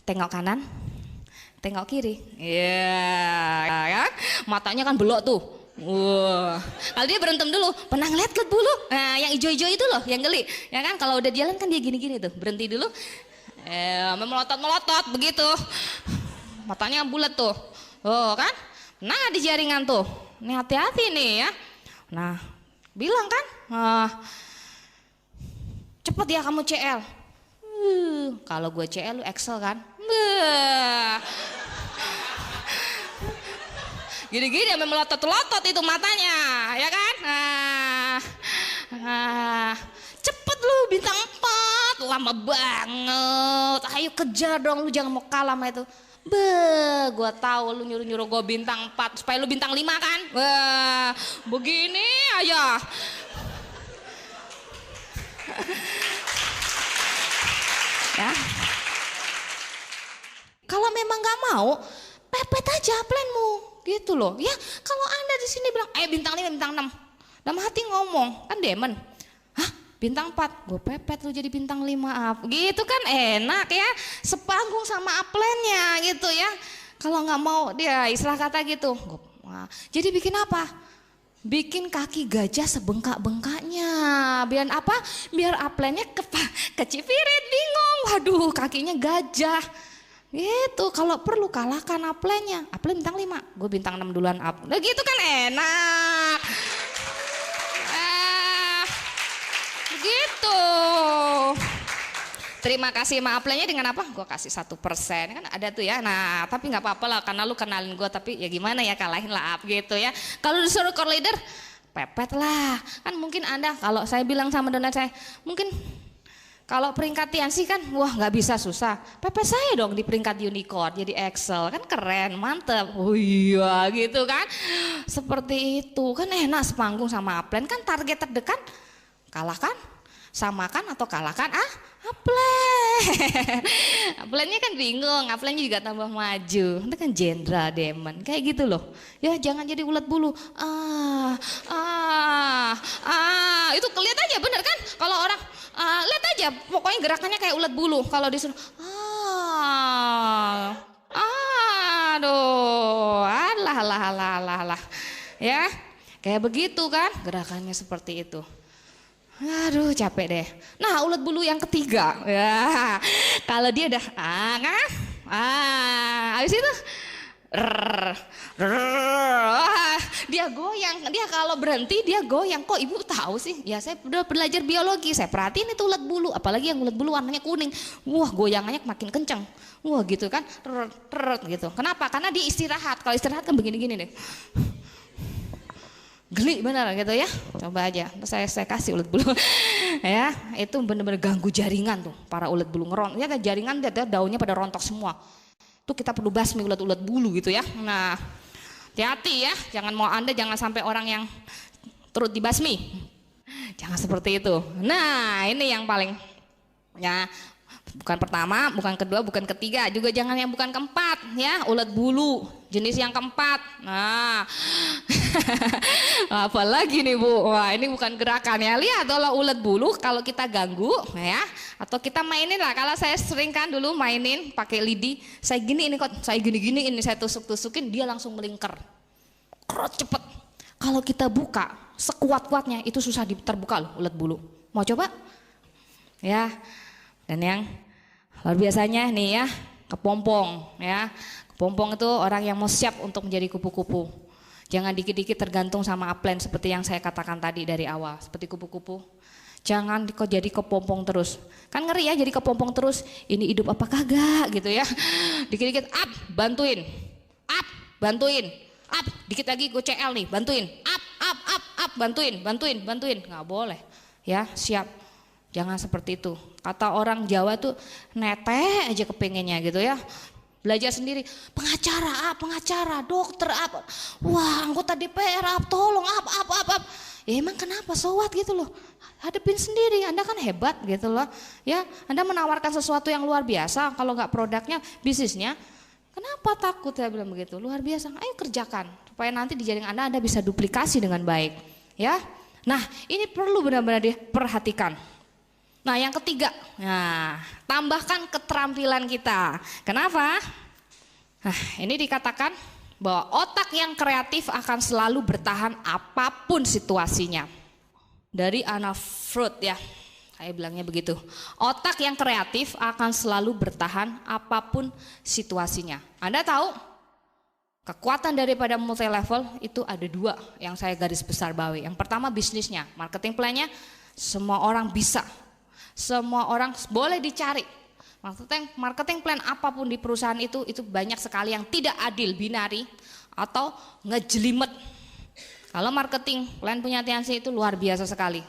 tengok kanan, tengok kiri, ya, matanya kan belok tuh. Kalau dia berantem dulu, pernah ngeliat ulet bulu? Nah, yang ijo-ijo itu loh, yang geli, ya kan? Kalau udah jalan kan dia gini-gini tuh, berhenti dulu, melotot-melotot begitu, matanya bulat tuh, kan? Nah di jaringan tuh, ini hati-hati nih ya. Nah, bilang kan, cepet ya kamu CL. Kalau gue CL lu Excel kan. Gini-gini sampai melotot-lotot itu matanya, ya kan? Cepet lu bintang 4, lama banget. Ayo kejar dong, lu jangan mau kalah sama itu. Gua tahu lu nyuruh-nyuruh gue bintang 4 supaya lu bintang 5 kan? Begini aja. Ya. Kalau memang nggak mau, pepet aja planmu, gitu loh. Ya, kalau Anda di sini bilang, bintang 5, bintang 6, dalam hati ngomong, kan demon. Hah, bintang 4, gue pepet lu jadi bintang 5 up. Gitu kan enak ya, sepanggung sama upline-nya gitu ya. Kalau nggak mau dia istilah kata gitu. Jadi bikin apa? Bikin kaki gajah sebengkak-bengkaknya. Biar apa? Biar upline-nya kecipirit, bingung. Waduh, kakinya gajah. Gitu, kalau perlu kalahkan upline-nya. Upline bintang 5, gue bintang 6 duluan up. Nah gitu kan enak. Gitu. Terima kasih sama upline-nya dengan apa? Gue kasih 1%, kan ada tuh ya. Nah tapi nggak apa-apa lah karena lu kenalin gue, tapi ya gimana ya, kalahin lah up gitu ya. Kalau disuruh core leader, pepet lah. Kan mungkin Anda, kalau saya bilang sama downline saya, mungkin kalau peringkat Tiansi kan, wah nggak bisa, susah. Pepet saya dong di peringkat unicorn, jadi Excel, kan keren, mantep. Oh iya gitu kan. Seperti itu, kan enak sepanggung sama upline, kan target terdekat, kalahkan, samakan atau kalahkan, upline. Upline-nya kan bingung, upline-nya juga tambah maju. Itu kan jenderal demon, kayak gitu loh. Ya jangan jadi ulat bulu. Itu kelihatan aja bener kan? Kalau orang lihat aja, pokoknya gerakannya kayak ulat bulu. Kalau disuruh, aduh, alah, ya, kayak begitu kan? Gerakannya seperti itu. Aduh, capek deh. Nah, ulat bulu yang ketiga, ya, kalau dia udah, habis itu, dia goyang, dia kalau berhenti dia goyang. Kok ibu tahu sih? Ya saya udah belajar biologi, saya perhatiin itu ulat bulu, apalagi yang ulat bulu warnanya kuning. Wah goyangannya makin kenceng. Wah gitu kan, gitu. Kenapa? Karena dia istirahat. Kalau istirahat kan begini-gini deh. Geli benar gitu ya. Coba aja, terus saya kasih ulat bulu. Ya, itu benar-benar ganggu jaringan tuh para ulat bulu ngeron. Ya jaringan daunnya pada rontok semua. Tuh kita perlu basmi ulat-ulat bulu gitu ya. Nah, hati-hati ya, jangan sampai orang yang turut dibasmi. Jangan seperti itu. Nah, ini yang paling ya, bukan pertama, bukan kedua, bukan ketiga, juga jangan yang bukan keempat ya, ulat bulu jenis yang keempat. Nah, apalagi nih Bu, wah ini bukan gerakan ya, lihat kalau ulat bulu kalau kita ganggu ya, atau kita mainin lah, kalau saya sering kan dulu mainin pakai lidi, saya gini ini kok, saya gini-gini ini saya tusuk-tusukin, dia langsung melingkar, cepet. Kalau kita buka sekuat-kuatnya itu susah terbuka loh ulat bulu. Mau coba? Ya, dan yang luar biasanya nih ya, kepompong ya. Kepompong itu orang yang mau siap untuk menjadi kupu-kupu. Jangan dikit-dikit tergantung sama upline seperti yang saya katakan tadi dari awal, seperti kupu-kupu. Jangan kok jadi kepompong terus. Kan ngeri ya jadi kepompong terus, ini hidup apa kagak gitu ya. Dikit-dikit up, bantuin. Up, bantuin. Up, dikit lagi gue CL nih, bantuin. Up, bantuin. Nggak boleh. Ya, siap. Jangan seperti itu. Kata orang Jawa tuh nete aja kepengennya gitu ya. Belajar sendiri, pengacara, dokter, wah anggota DPR, tolong, ya emang kenapa, so what gitu loh, hadepin sendiri, Anda kan hebat gitu loh, ya Anda menawarkan sesuatu yang luar biasa, kalau nggak produknya, bisnisnya, kenapa takut, saya bilang begitu, luar biasa, ayo kerjakan, supaya nanti di jaring Anda bisa duplikasi dengan baik, ya, nah ini perlu benar-benar diperhatikan. Nah yang ketiga, nah tambahkan keterampilan kita. Kenapa? Nah ini dikatakan bahwa otak yang kreatif akan selalu bertahan apapun situasinya. Dari Anna Freud ya, saya bilangnya begitu. Otak yang kreatif akan selalu bertahan apapun situasinya. Anda tahu kekuatan daripada multi level itu ada dua yang saya garis besar bawahi. Yang pertama bisnisnya, marketing plan-nya semua orang bisa. Semua orang boleh dicari. Maksudnya marketing plan apapun di perusahaan itu banyak sekali yang tidak adil, binari atau ngejelimet. Kalau marketing plan punya Tiansi itu luar biasa sekali.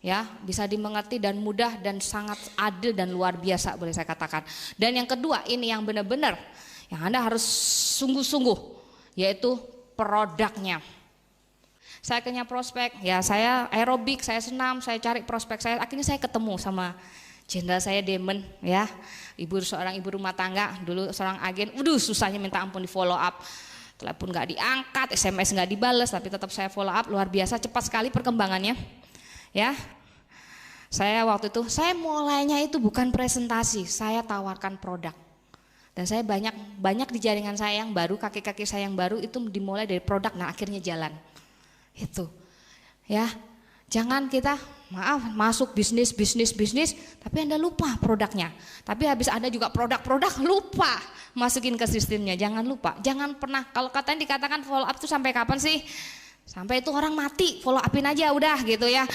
Ya, bisa dimengerti dan mudah dan sangat adil dan luar biasa boleh saya katakan. Dan yang kedua ini yang benar-benar yang Anda harus sungguh-sungguh, yaitu produknya. Saya punya prospek, ya saya aerobik, saya senam, saya cari prospek saya, akhirnya saya ketemu sama jenderal saya Demon ya, seorang ibu rumah tangga, dulu seorang agen, susahnya minta ampun di follow up, telepon nggak diangkat, SMS nggak dibales, tapi tetap saya follow up, luar biasa cepat sekali perkembangannya, ya. Saya waktu itu, saya mulainya itu bukan presentasi, saya tawarkan produk. Dan saya banyak di jaringan saya yang baru, kaki-kaki saya yang baru itu dimulai dari produk, nah akhirnya jalan. Itu ya, jangan kita masuk bisnis tapi Anda lupa produknya, tapi habis Anda juga produk lupa masukin ke sistemnya. Jangan lupa, jangan pernah, kalau katanya dikatakan follow up itu sampai kapan sih? Sampai itu orang mati, follow upin aja udah gitu ya.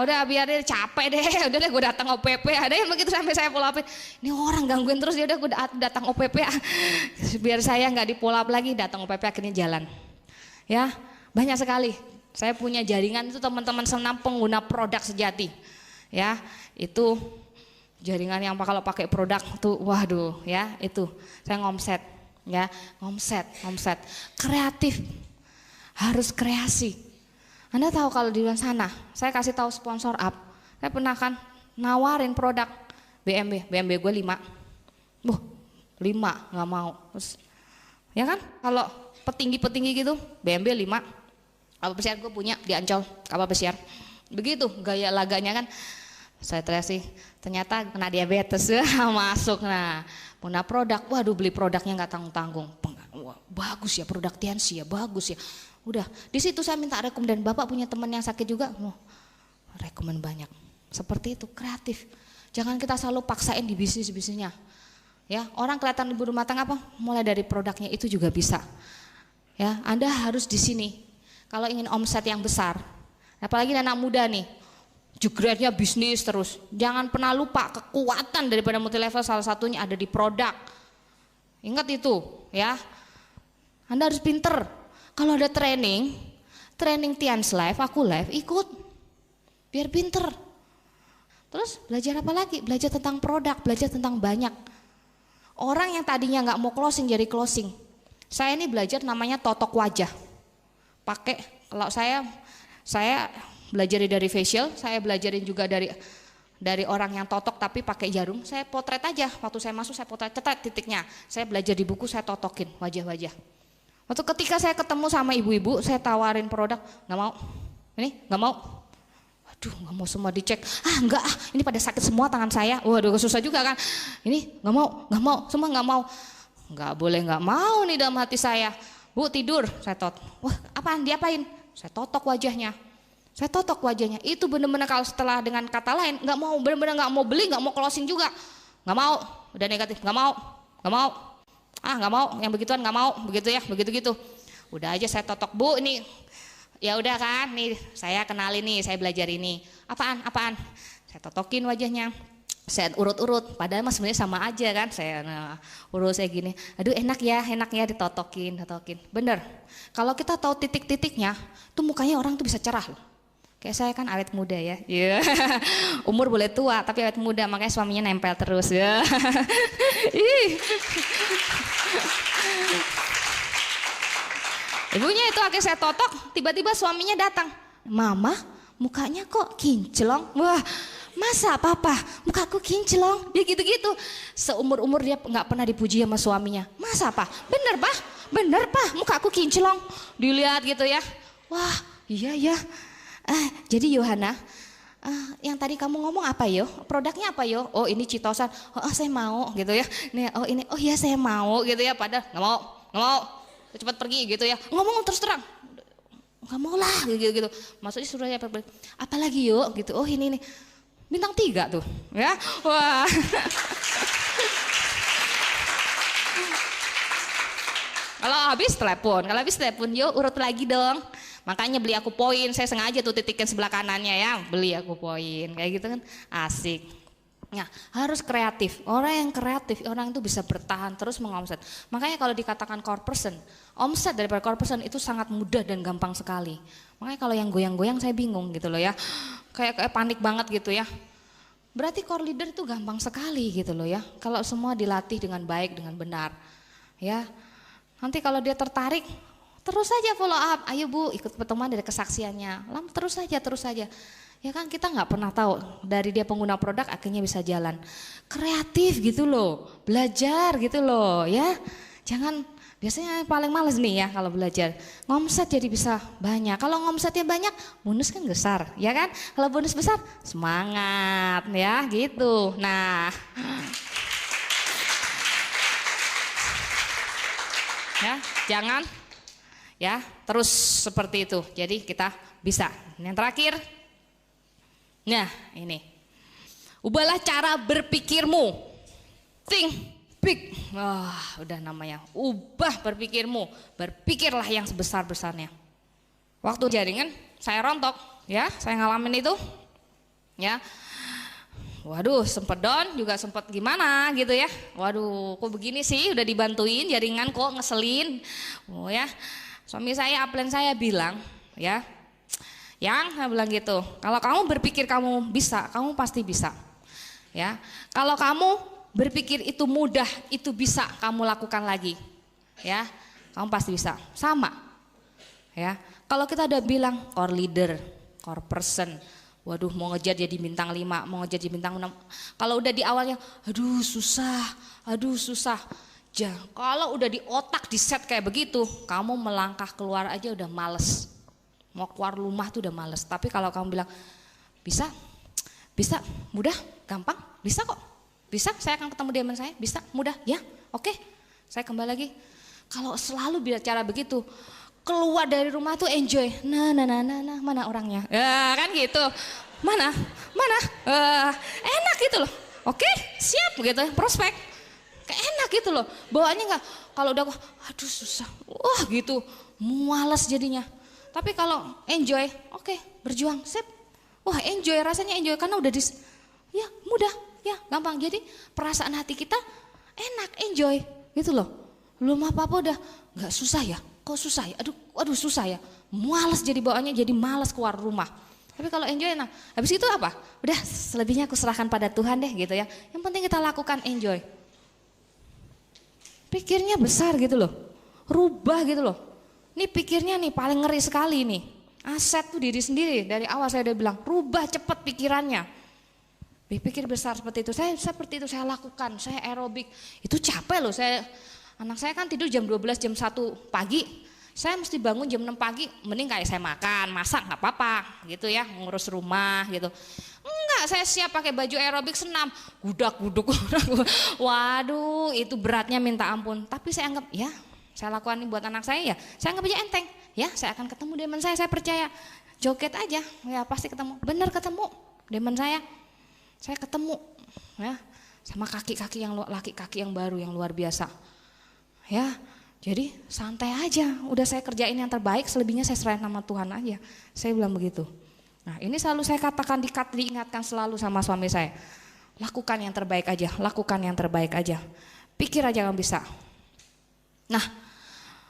Udah biar dia capek deh, udah deh gue datang OPP. Ada yang begitu sampai saya follow upin. Ini orang gangguin terus, ya udah gue datang OPP. Biar saya nggak di follow up lagi, datang OPP akhirnya jalan. Ya, banyak sekali. Saya punya jaringan itu teman-teman senam pengguna produk sejati. Ya, itu jaringan yang kalau pakai produk tuh, waduh ya itu. Saya ngomset, ya ngomset. Kreatif. Harus kreasi. Anda tahu kalau di luar sana, saya kasih tahu sponsor up, saya pernah kan nawarin produk BMW gue 5, 5 nggak mau. Terus, ya kan, kalau petinggi gitu, BMW 5, kapal pesiar gue punya di Ancol, kapal pesiar. Begitu gaya laganya kan, saya terasi, ternyata kena diabetes, masuk. Nah, punya produk, waduh beli produknya nggak tanggung-tanggung. Wah, bagus ya produk Tianxi ya, bagus ya. Udah, di situ saya minta rekom dan Bapak punya teman yang sakit juga, rekomen banyak. Seperti itu, kreatif. Jangan kita selalu paksain di bisnisnya. Ya, orang kelihatan ibu rumah tangga apa? Mulai dari produknya itu juga bisa. Ya, Anda harus di sini. Kalau ingin omset yang besar, apalagi anak muda nih, jugretnya bisnis terus. Jangan pernah lupa kekuatan daripada multilevel salah satunya ada di produk. Ingat itu, ya. Anda harus pinter. Kalau ada training Tians live, aku live, ikut. Biar pinter. Terus belajar apa lagi? Belajar tentang produk, belajar tentang banyak. Orang yang tadinya nggak mau closing jadi closing. Saya ini belajar namanya totok wajah. Pakai, kalau saya belajar dari facial, saya belajarin juga dari orang yang totok tapi pakai jarum. Saya potret aja, waktu saya masuk saya potret, cetak titiknya. Saya belajar di buku, saya totokin wajah-wajah. Waktu ketika saya ketemu sama ibu-ibu, saya tawarin produk, nggak mau, ini nggak mau, waduh nggak mau semua dicek, enggak, ini pada sakit semua tangan saya, waduh susah juga kan, ini nggak mau, semua nggak mau, nggak boleh nggak mau nih dalam hati saya, Bu tidur, saya wah apaan, diapain, saya totok wajahnya, itu benar-benar kalau setelah dengan kata lain, nggak mau, benar-benar nggak mau beli, nggak mau closing juga, nggak mau, udah negatif, nggak mau, nggak mau, yang begituan nggak mau, begitu. Udah aja saya totok, Bu, ini ya udah kan, nih saya kenalin nih, saya belajar ini. Apaan? Saya totokin wajahnya, saya urut-urut, padahal mas sebenarnya sama aja kan, saya urut saya gini. Aduh enak ya ditotokin. Bener, kalau kita tahu titik-titiknya, tuh mukanya orang tuh bisa cerah loh. Kayak saya kan awet muda ya, umur boleh tua tapi awet muda, makanya suaminya nempel terus ya. Ibunya itu akhirnya saya totok, tiba-tiba suaminya datang, Mama mukanya kok kinclong, wah masa papa mukaku kinclong, dia gitu-gitu. Seumur-umur dia nggak pernah dipuji sama suaminya, masa pak, bener pak mukaku kinclong, dilihat gitu ya, wah iya ya. Jadi Yohana, yang tadi kamu ngomong apa yo? Produknya apa yo? Oh ini Citosan. Oh saya mau gitu ya. Nih oh ini, oh iya saya mau gitu ya. Padahal nggak mau. Cepat pergi gitu ya. Ngomong terus terang. Nggak mau lah gitu. Maksudnya suruh apa lagi yo gitu. Oh ini bintang 3 tuh ya. Wah. Kalau habis telepon, yuk urut lagi dong. Makanya beli aku poin, saya sengaja tuh titikin sebelah kanannya ya, beli aku poin, kayak gitu kan asik. Nah harus kreatif, orang yang kreatif, orang itu bisa bertahan terus mengomset. Makanya kalau dikatakan core person, omset daripada core person itu sangat mudah dan gampang sekali. Makanya kalau yang goyang-goyang saya bingung gitu loh ya, kayak panik banget gitu ya. Berarti core leader itu gampang sekali gitu loh ya, kalau semua dilatih dengan baik, dengan benar ya. Nanti kalau dia tertarik, terus saja follow up, ayo Bu ikut pertemuan dari kesaksiannya, terus saja. Ya kan kita nggak pernah tahu dari dia pengguna produk akhirnya bisa jalan. Kreatif gitu loh, belajar gitu loh ya. Jangan, biasanya paling males nih ya kalau belajar. Ngomset jadi bisa banyak, kalau ngomsetnya banyak bonus kan besar ya kan. Kalau bonus besar semangat ya gitu. Nah. Ya, jangan ya terus seperti itu. Jadi kita bisa. Yang terakhir, nah ini, ubahlah cara berpikirmu. Think big. Udah namanya ubah berpikirmu. Berpikirlah yang sebesar-besarnya. Waktu jaringan saya rontok, ya, saya ngalamin itu, ya. Waduh, sempet down juga, sempet gimana gitu ya. Waduh, kok begini sih, udah dibantuin jaringan kok ngeselin. Oh ya, suami saya, upline saya bilang, ya, saya bilang gitu. Kalau kamu berpikir kamu bisa, kamu pasti bisa. Ya, kalau kamu berpikir itu mudah, itu bisa kamu lakukan lagi. Ya, kamu pasti bisa. Sama. Ya, kalau kita udah bilang core leader, core person, waduh, mau ngejar jadi bintang 5, mau ngejar jadi bintang 6. Kalau udah di awalnya, aduh susah. Kalau udah di otak di set kayak begitu, kamu melangkah keluar aja udah males. Mau keluar rumah tuh udah males. Tapi kalau kamu bilang, bisa, mudah, gampang, bisa kok. Bisa, saya akan ketemu diaman saya, bisa, mudah, ya, oke. Saya kembali lagi. Kalau selalu bicara begitu, keluar dari rumah tuh enjoy. Nah, mana orangnya? Ya kan gitu. Mana? Enak gitu loh. Oke, siap gitu, prospek. Kayak enak gitu loh. Bawaannya enggak, kalau udah aduh susah. Wah gitu, mualas jadinya. Tapi kalau enjoy, oke, berjuang, sip. Wah enjoy, rasanya enjoy karena udah ya mudah, ya gampang. Jadi perasaan hati kita enak, enjoy gitu loh. Belum apa-apa udah enggak susah ya. Kok susah ya? Aduh susah ya. Malas jadi bawaannya, jadi malas keluar rumah. Tapi kalau enjoy enak. Habis itu apa? Udah selebihnya aku serahkan pada Tuhan deh gitu ya. Yang penting kita lakukan enjoy. Pikirnya besar gitu loh. Rubah gitu loh. Ini pikirnya nih paling ngeri sekali nih. Aset tuh diri sendiri. Dari awal saya udah bilang, rubah cepet pikirannya. Pikir besar seperti itu. Seperti itu saya lakukan. Saya aerobik. Itu capek loh. Anak saya kan tidur jam 12, jam 1 pagi. Saya mesti bangun jam 6 pagi, mending kayak saya makan, masak nggak apa-apa gitu ya, ngurus rumah gitu. Enggak, saya siap pakai baju aerobik senam, gudak-guduk. Waduh, itu beratnya minta ampun. Tapi saya anggap, ya saya lakukan ini buat anak saya ya, saya anggap aja enteng. Ya, saya akan ketemu demon saya percaya. Joget aja, ya pasti ketemu. Bener ketemu demon saya ketemu. Ya, sama kaki-kaki yang baru yang luar biasa. Ya, jadi santai aja, udah saya kerjain yang terbaik, selebihnya saya serahin sama Tuhan aja. Saya bilang begitu. Nah ini selalu saya katakan, diingatkan selalu sama suami saya. Lakukan yang terbaik aja, lakukan yang terbaik aja. Pikir aja kamu bisa. Nah,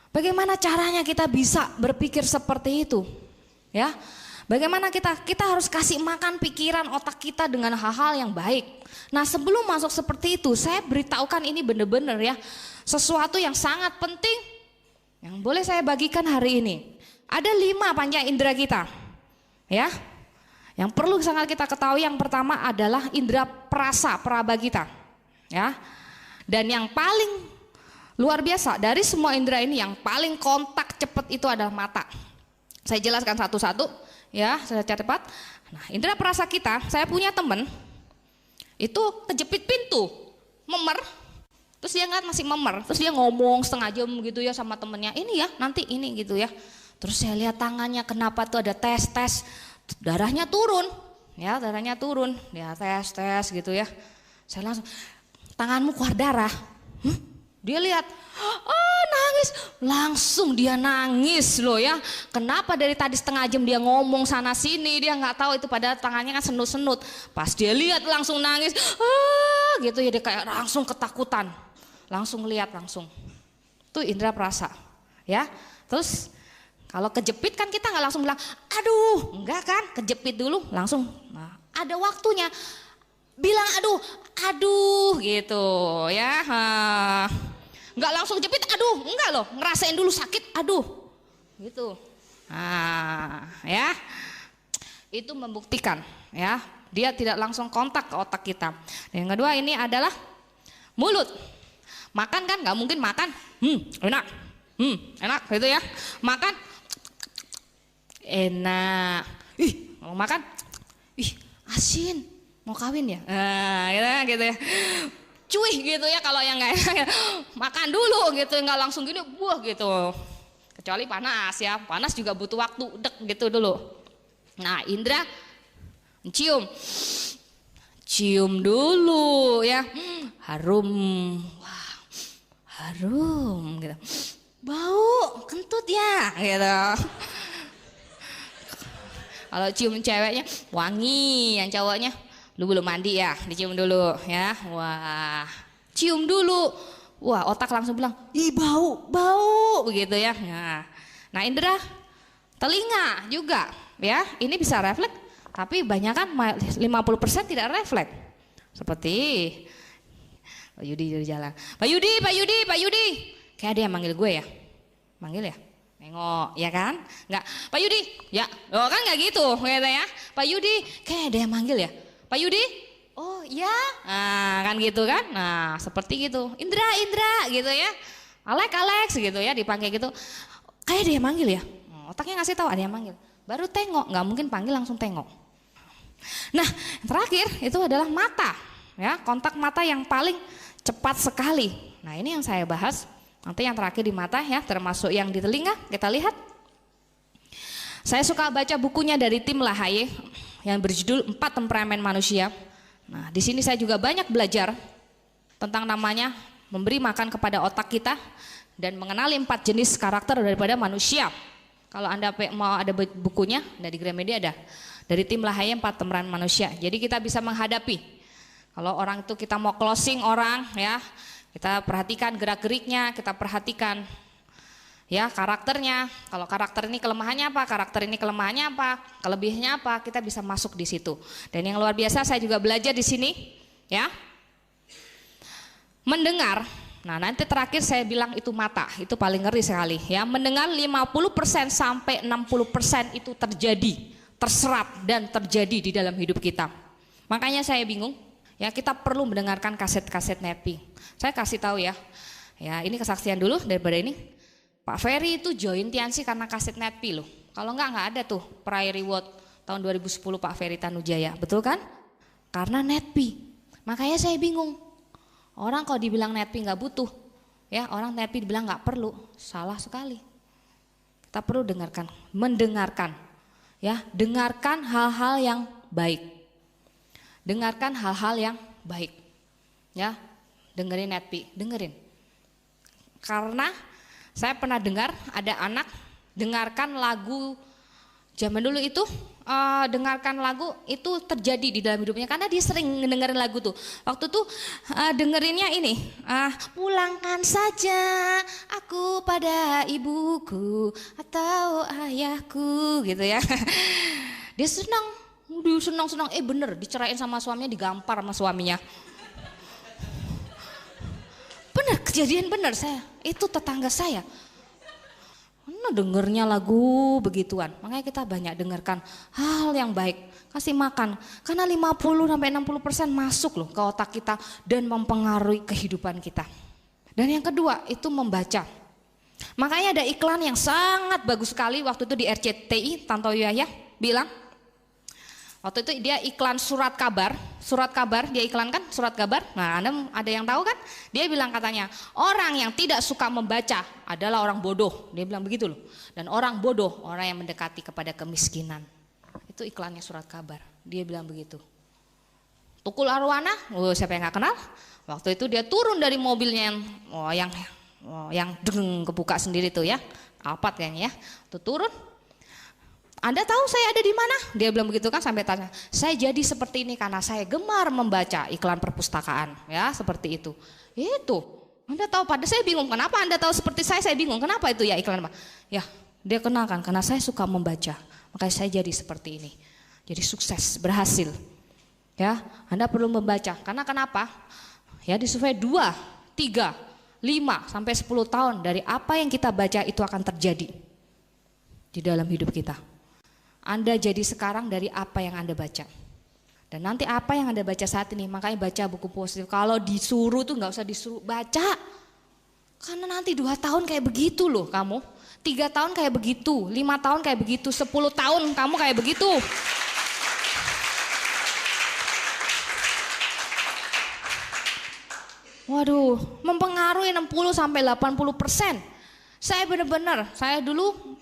bagaimana caranya kita bisa berpikir seperti itu? Ya, bagaimana kita harus kasih makan pikiran otak kita dengan hal-hal yang baik. Nah sebelum masuk seperti itu, saya beritahukan ini benar-benar ya. Sesuatu yang sangat penting yang boleh saya bagikan hari ini. Ada 5 panca indera kita, ya. Yang perlu sangat kita ketahui, yang pertama adalah indera perasa, peraba kita, ya. Dan yang paling luar biasa dari semua indera ini, yang paling kontak cepat itu adalah mata. Saya jelaskan satu-satu, ya, saya cepat. Nah, indera perasa kita, saya punya teman itu kejepit pintu, memer. Terus dia ngeliat masih memer, terus dia ngomong setengah jam gitu ya sama temennya, ini ya nanti ini gitu ya. Terus saya lihat tangannya, kenapa tuh ada tes, darahnya turun, ya darahnya turun, dia tes gitu ya. Saya langsung, tanganmu keluar darah. Dia lihat, oh nangis, langsung dia nangis loh ya. Kenapa dari tadi setengah jam dia ngomong sana sini, dia nggak tahu itu pada tangannya kan senut-senut. Pas dia lihat langsung nangis, gitu ya, dia kayak langsung ketakutan. Langsung lihat langsung. Itu indera perasa, ya. Terus kalau kejepit kan kita nggak langsung bilang, aduh, enggak kan, kejepit dulu langsung. Nah, ada waktunya. Bilang aduh gitu ya. Enggak langsung jepit, aduh, enggak loh, ngerasain dulu sakit, aduh. Gitu. Nah, ya. Itu membuktikan, ya. Dia tidak langsung kontak ke otak kita. Dan yang kedua ini adalah mulut. Makan kan nggak mungkin makan, enak, enak gitu ya. Makan, enak. Mau makan, asin, mau kawin ya, gitu ya. Cuy gitu ya kalau yang nggak enak, makan dulu gitu, nggak langsung gini, buah gitu. Kecuali panas ya, panas juga butuh waktu, gitu dulu. Nah indra cium dulu ya, harum. Harum gitu, bau kentut ya gitu. Kalau cium ceweknya wangi, yang cowoknya lu belum mandi ya, dicium dulu ya. Wah, cium dulu. Wah, otak langsung bilang, ih bau, bau begitu ya. Nah, indera telinga juga ya, ini bisa refleks, tapi banyak kan 50% tidak refleks. Seperti Pak Yudi di jalan, Pak Yudi, Pak Yudi, Pak Yudi. Kayak ada yang manggil gue ya, manggil ya, nengok ya kan? Enggak, Pak Yudi, ya, oh kan nggak gitu, gitu ya. Pak Yudi, kayak ada yang manggil ya, Pak Yudi. Oh ya, nah kan gitu kan, nah seperti gitu, Indra, Indra gitu ya, Alex, Alex gitu ya, dipanggil gitu, kayak dia manggil ya, otaknya ngasih tahu ada yang manggil, baru tengok, nggak mungkin panggil langsung tengok. Nah yang terakhir itu adalah mata, ya kontak mata yang paling cepat sekali. Nah ini yang saya bahas, nanti yang terakhir di mata ya, termasuk yang di telinga, kita lihat. Saya suka baca bukunya dari Tim LaHaye yang berjudul 4 Temperamen Manusia. Nah, di sini saya juga banyak belajar tentang namanya memberi makan kepada otak kita dan mengenali 4 jenis karakter daripada manusia. Kalau Anda mau ada bukunya, dari Gramedia ada. Dari Tim LaHaye 4 Temperamen Manusia. Jadi kita bisa menghadapi. Kalau orang itu kita mau closing orang ya, kita perhatikan gerak-geriknya, kita perhatikan ya karakternya. Kalau karakter ini kelemahannya apa, karakter ini kelemahannya apa, kelebihannya apa, kita bisa masuk di situ. Dan yang luar biasa saya juga belajar di sini ya, mendengar. Nah nanti terakhir saya bilang itu mata, itu paling ngeri sekali ya. Mendengar 50% sampai 60% itu terjadi, terserap dan terjadi di dalam hidup kita. Makanya saya bingung ya, kita perlu mendengarkan kaset-kaset Netpi. Saya kasih tahu ya, ya ini kesaksian dulu daripada ini. Pak Ferry itu join Tiansi karena kaset Netpi loh. Kalau nggak ada tuh Prairie Reward tahun 2010 Pak Ferry Tanujaya, betul kan? Karena Netpi. Makanya saya bingung. Orang kalau dibilang Netpi nggak butuh, ya orang Netpi dibilang nggak perlu, salah sekali. Kita perlu dengarkan, mendengarkan, ya dengarkan hal-hal yang baik, dengarkan hal-hal yang baik, ya dengerin Netpi, dengerin. Karena saya pernah dengar ada anak dengarkan lagu zaman dulu itu, dengarkan lagu itu terjadi di dalam hidupnya karena dia sering dengerin lagu tuh. Waktu tuh dengerinnya ini, pulangkan saja aku pada ibuku atau ayahku gitu ya. Dia senang, bener dicerain sama suaminya, digampar sama suaminya. Bener, kejadian bener saya, itu tetangga saya. Dengernya lagu begituan, makanya kita banyak dengarkan hal yang baik, kasih makan. Karena 50-60% masuk loh ke otak kita dan mempengaruhi kehidupan kita. Dan yang kedua itu membaca. Makanya ada iklan yang sangat bagus sekali waktu itu di RCTI, Tanto Yaya bilang. Waktu itu dia iklan surat kabar dia iklankan surat kabar. Nah Anda ada yang tahu kan? Dia bilang katanya orang yang tidak suka membaca adalah orang bodoh. Dia bilang begitu loh. Dan orang bodoh orang yang mendekati kepada kemiskinan. Itu iklannya surat kabar. Dia bilang begitu. Tukul Arwana, siapa yang nggak kenal? Waktu itu dia turun dari mobilnya yang kebuka sendiri tuh ya, Alphard kayaknya ya. Tuh turun. Anda tahu saya ada di mana? Dia bilang begitu kan, sampai tanya. Saya jadi seperti ini karena saya gemar membaca iklan perpustakaan, ya seperti itu. Itu. Anda tahu, pada saya bingung kenapa Anda tahu seperti saya bingung kenapa itu ya iklan apa? Ya, dia kenalkan karena saya suka membaca, makanya saya jadi seperti ini. Jadi sukses, berhasil. Ya, Anda perlu membaca. Karena kenapa? Ya, di survei 2, 3, 5 sampai 10 tahun dari apa yang kita baca itu akan terjadi di dalam hidup kita. Anda jadi sekarang dari apa yang Anda baca. Dan nanti apa yang Anda baca saat ini, makanya baca buku positif. Kalau disuruh tuh nggak usah disuruh baca. Karena nanti 2 tahun kayak begitu loh kamu. 3 tahun kayak begitu, 5 tahun kayak begitu, 10 tahun kamu kayak begitu. Waduh, mempengaruhi 60-80%. Saya benar-benar, saya dulu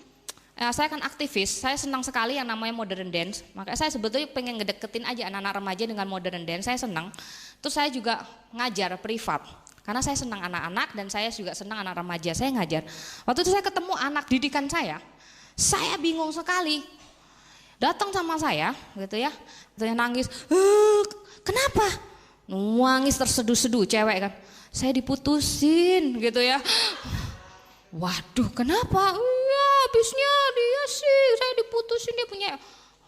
saya kan aktivis, saya senang sekali yang namanya modern dance. Makanya saya sebetulnya pengen ngedeketin aja anak-anak remaja dengan modern dance, saya senang. Terus saya juga ngajar privat, karena saya senang anak-anak dan saya juga senang anak remaja, saya ngajar. Waktu itu saya ketemu anak didikan saya bingung sekali. Datang sama saya gitu ya, katanya nangis, kenapa? Nangis terseduh-seduh cewek kan, saya diputusin gitu ya. Waduh, kenapa? Iya, habisnya dia sih, saya diputusin, dia punya.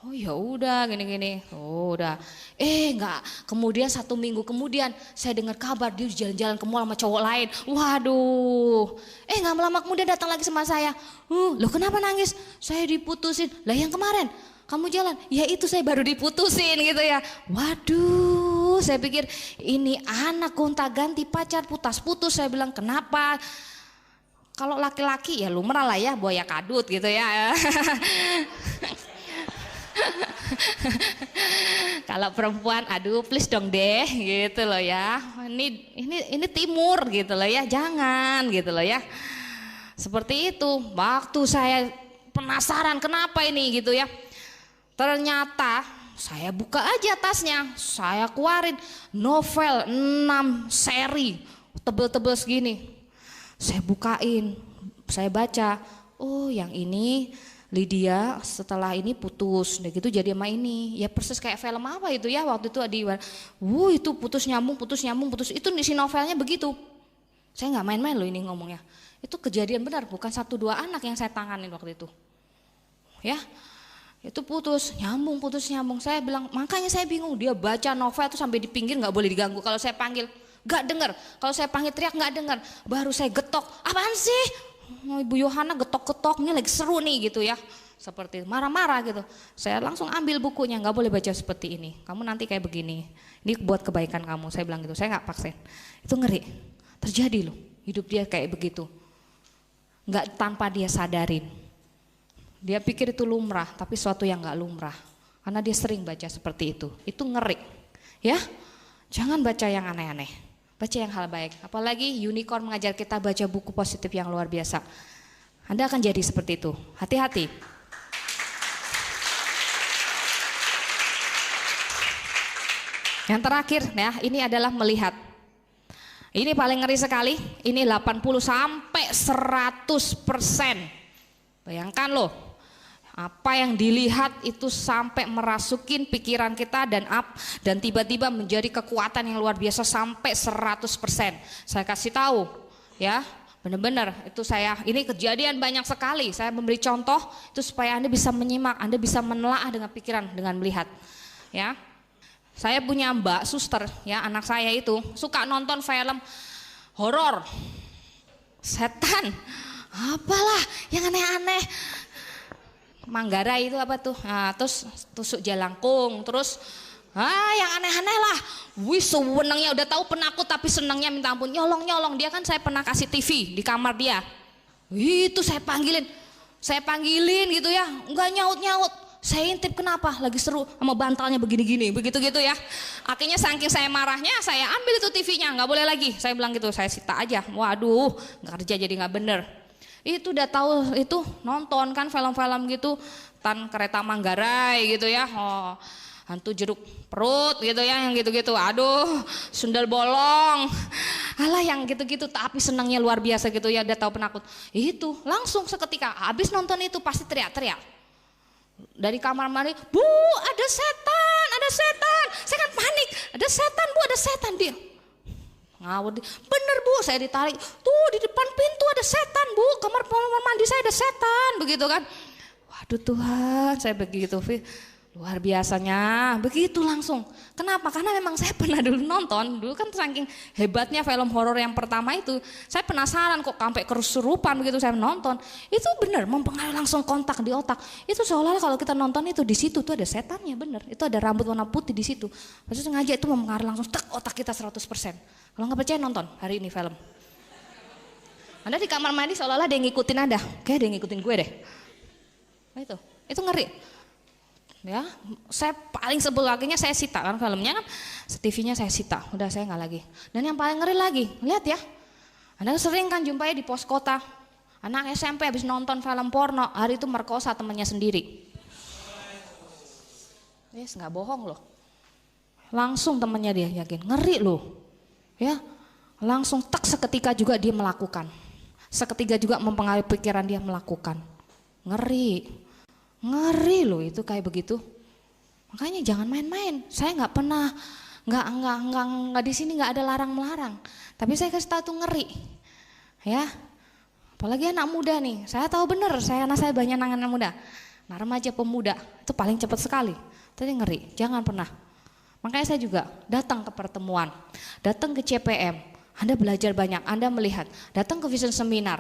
Oh ya udah gini-gini, oh udah. Enggak, kemudian 1 minggu kemudian saya dengar kabar dia jalan-jalan ke mall sama cowok lain. Waduh, enggak lama kemudian datang lagi sama saya. Loh kenapa nangis? Saya diputusin. Lah yang kemarin kamu jalan, ya itu saya baru diputusin gitu ya. Waduh, saya pikir ini anak gonta-ganti pacar, putus-putus. Saya bilang kenapa? Kalau laki-laki ya lumrah lah ya, buaya kadut gitu ya. Kalau perempuan, aduh please dong deh gitu loh ya. Ini timur gitu loh ya, jangan gitu loh ya. Seperti itu. Waktu saya penasaran kenapa ini gitu ya. Ternyata saya buka aja tasnya, saya keluarin novel 6 seri tebel-tebel segini. Saya bukain, saya baca, oh yang ini Lydia setelah ini putus, udah gitu jadi sama ini. Ya persis kayak film apa itu ya waktu itu itu putus nyambung, itu isi novelnya begitu. Saya nggak main-main loh ini ngomongnya. Itu kejadian benar, bukan 1-2 anak yang saya tanganin waktu itu. Ya, itu putus nyambung. Saya bilang, makanya saya bingung, dia baca novel tuh sampai di pinggir nggak boleh diganggu. Kalau saya panggil nggak dengar, kalau saya panggil teriak nggak dengar. Baru saya getok, apaan sih? Ibu Yohana getok-getok, ini lagi seru nih gitu ya. Seperti marah-marah gitu. Saya langsung ambil bukunya, nggak boleh baca seperti ini. Kamu nanti kayak begini. Ini buat kebaikan kamu. Saya bilang gitu. Saya nggak paksain. Itu ngeri. Terjadi loh. Hidup dia kayak begitu. Nggak tanpa dia sadarin. Dia pikir itu lumrah, tapi suatu yang nggak lumrah. Karena dia sering baca seperti itu. Itu ngeri. Ya, jangan baca yang aneh-aneh. Baca yang hal baik, apalagi unicorn mengajar kita baca buku positif yang luar biasa. Anda akan jadi seperti itu, hati-hati. Yang terakhir ya, ini adalah melihat. Ini paling ngeri sekali, ini 80 sampai 100%. Bayangkan loh, apa yang dilihat itu sampai merasukin pikiran kita dan tiba-tiba menjadi kekuatan yang luar biasa sampai 100%. Saya kasih tahu ya, benar-benar itu ini kejadian banyak sekali. Saya memberi contoh itu supaya Anda bisa menyimak, Anda bisa menelaah dengan pikiran, dengan melihat. Ya, saya punya Mbak Suster ya, anak saya itu suka nonton film horor, setan, apalah yang aneh-aneh. Manggarai itu apa tuh? Nah, terus tusuk jalangkung, terus yang aneh-aneh lah. Wih, sewenangnya udah tahu penakut tapi senangnya minta ampun, nyolong-nyolong. Dia kan saya pernah kasih TV di kamar dia. Itu saya panggilin gitu ya, enggak nyaut-nyaut. Saya intip kenapa? Lagi seru sama bantalnya begini-gini, begitu-gitu ya. Akhirnya saking saya marahnya, saya ambil itu TV-nya, nggak boleh lagi. Saya bilang gitu, saya sita aja. Waduh, nggak kerja jadi nggak bener. Itu udah tahu itu nonton kan film-film gitu, Tan Kereta Manggarai gitu ya, hantu jeruk perut gitu ya, yang gitu-gitu. Aduh, sundal bolong, alah yang gitu-gitu. Tapi senangnya luar biasa gitu ya, udah tahu penakut. Itu langsung seketika habis nonton itu pasti teriak-teriak dari kamar mandi, Bu ada setan, ada setan. Saya kan panik, ada setan Bu, ada setan. Dia ngawur, bener Bu, saya ditarik, tuh di depan pintu ada setan Bu, kamar mandi saya ada setan, begitu kan. Waduh Tuhan, saya begitu, luar biasanya, begitu langsung. Kenapa? Karena memang saya pernah dulu nonton, dulu kan saking hebatnya film horor yang pertama itu, saya penasaran kok sampai kesurupan begitu saya nonton. Itu benar mempengaruhi langsung kontak di otak. Itu seolah-olah kalau kita nonton itu di situ tuh ada setannya, bener. Itu ada rambut warna putih di situ. Maksudnya sengaja itu mempengaruhi langsung otak kita 100%. Kalau nggak percaya nonton hari ini film. Anda di kamar mandi seolah-olah dia ngikutin Anda, kayak dia ngikutin gue deh. Nah, itu ngeri. Ya, saya paling sebel akhirnya saya sita kan filmnya kan, TV-nya saya sita, udah saya nggak lagi. Dan yang paling ngeri lagi, lihat ya, Anda sering kan jumpai di pos kota, anak SMP habis nonton film porno, hari itu merkosa temannya sendiri. Yes, nggak bohong loh, langsung temannya dia yakin, ngeri loh. Ya, langsung seketika juga dia melakukan, seketika juga mempengaruhi pikiran dia melakukan, ngeri. Ngeri loh itu kayak begitu. Makanya jangan main-main. Saya nggak pernah, nggak di sini nggak ada larang-melarang. Tapi saya kasih tahu tuh ngeri, ya. Apalagi anak muda nih. Saya tahu bener, anak saya banyak anak muda. Nah, remaja pemuda itu paling cepat sekali. Tadi ngeri, jangan pernah. Makanya saya juga datang ke pertemuan, datang ke CPM, Anda belajar banyak, Anda melihat, datang ke vision seminar,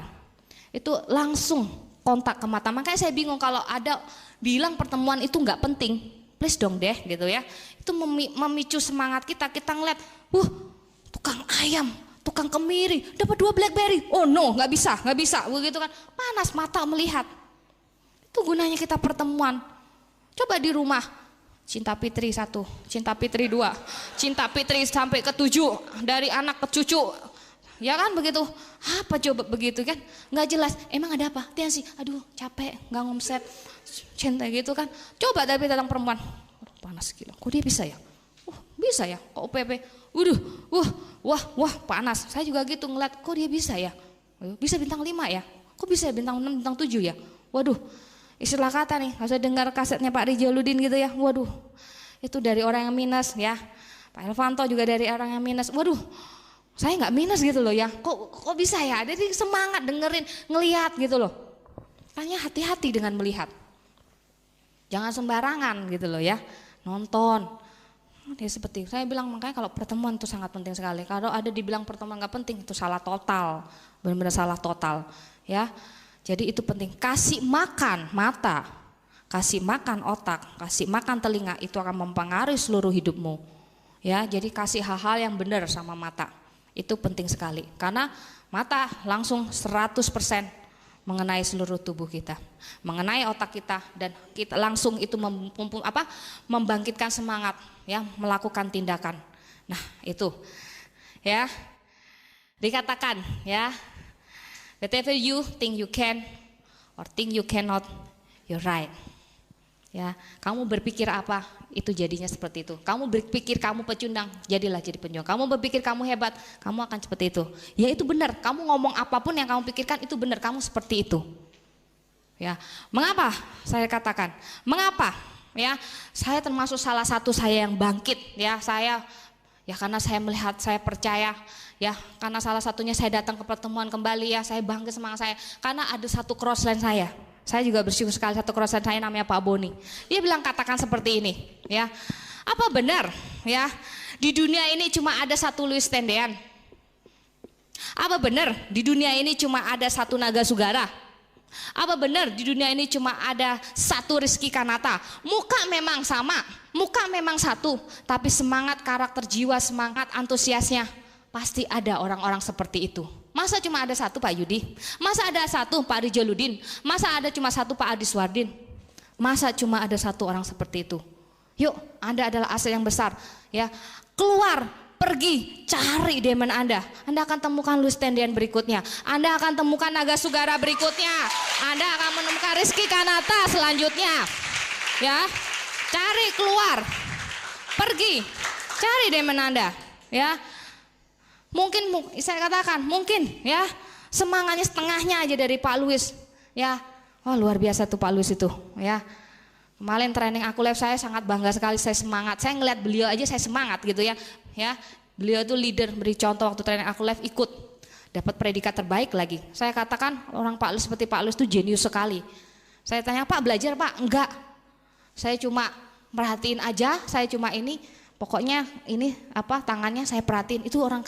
itu langsung kontak ke mata. Makanya saya bingung kalau ada bilang pertemuan itu nggak penting, please dong deh gitu ya. Itu memicu semangat kita ngeliat, tukang ayam, tukang kemiri, dapat 2 BlackBerry, oh no nggak bisa, begitu kan, panas mata melihat. Itu gunanya kita pertemuan. Coba di rumah. Cinta Fitri 1, Cinta Fitri 2, Cinta Fitri sampai ke 7, dari anak ke cucu, ya kan begitu. Apa coba begitu kan? Nggak jelas. Emang ada apa? Tensi. Aduh capek, nggak ngomset, cinta gitu kan. Coba tapi datang perempuan, panas gila. Kok dia bisa ya? Bisa ya. Kok UPP? Wah panas. Saya juga gitu ngeliat. Kok dia bisa ya? Bisa bintang 5 ya? Kok bisa bintang 6, bintang 7 ya? Waduh. Istilah kata nih, kalau saya dengar kasetnya Pak Rizaludin gitu ya, waduh, itu dari orang yang minus ya. Pak Elvanto juga dari orang yang minus, waduh, saya nggak minus gitu loh ya. Kok bisa ya? Jadi semangat dengerin, ngelihat gitu loh. Makanya hati-hati dengan melihat, jangan sembarangan gitu loh ya. Nonton, ya seperti saya bilang, makanya kalau pertemuan itu sangat penting sekali. Kalau ada dibilang pertemuan nggak penting, itu salah total, benar-benar salah total ya. Jadi itu penting, kasih makan mata, kasih makan otak, kasih makan telinga, itu akan mempengaruhi seluruh hidupmu. Ya, jadi kasih hal-hal yang benar sama mata. Itu penting sekali. Karena mata langsung 100% mengenai seluruh tubuh kita, mengenai otak kita, dan kita langsung itu membangkitkan semangat ya, melakukan tindakan. Nah, itu ya. Dikatakan ya, whatever you think you can or think you cannot, you're right. Ya, kamu berpikir apa, itu jadinya seperti itu. Kamu berpikir kamu pecundang, jadilah jadi pejuang. Kamu berpikir kamu hebat, kamu akan seperti itu. Ya itu benar, kamu ngomong apapun yang kamu pikirkan itu benar, kamu seperti itu. Ya, mengapa saya katakan? Mengapa? Ya, saya termasuk salah satu saya yang bangkit. Ya, karena saya melihat, saya percaya. Ya, karena salah satunya saya datang ke pertemuan kembali ya, saya bangga semangat saya. Karena ada satu crossline saya. Saya juga bersyukur sekali, satu crossline saya namanya Pak Boni. Dia bilang katakan seperti ini, ya. Apa benar ya, di dunia ini cuma ada satu Louis Tendean? Apa benar di dunia ini cuma ada satu Naga Sugara? Apa benar di dunia ini cuma ada satu Rizky Kanata? Muka memang sama, muka memang satu, tapi semangat, karakter jiwa, semangat, antusiasnya pasti ada orang-orang seperti itu. Masa cuma ada satu Pak Yudi? Masa ada satu Pak Rizaludin? Masa ada cuma satu Pak Adi Swardin? Masa cuma ada satu orang seperti itu? Yuk, Anda adalah aset yang besar ya. Keluar, pergi, cari diamond Anda. Anda akan temukan Louis Tendean berikutnya. Anda akan temukan Naga Sugara berikutnya. Anda akan menemukan Rizky Kanata selanjutnya. Ya, cari keluar, pergi, cari diamond Anda ya. Mungkin saya katakan mungkin ya semangatnya setengahnya aja dari Pak Louis ya. Wah luar biasa tuh Pak Louis itu ya. Kemarin training aku live saya sangat bangga sekali, saya semangat. Saya ngeliat beliau aja saya semangat gitu ya. Ya, beliau itu leader, beri contoh waktu training aku live, ikut dapat predikat terbaik lagi. Saya katakan orang Pak Louis seperti Pak Louis itu jenius sekali. Saya tanya Pak belajar Pak? Enggak. Saya cuma merhatiin aja, saya cuma ini. Pokoknya ini tangannya saya perhatiin, itu orang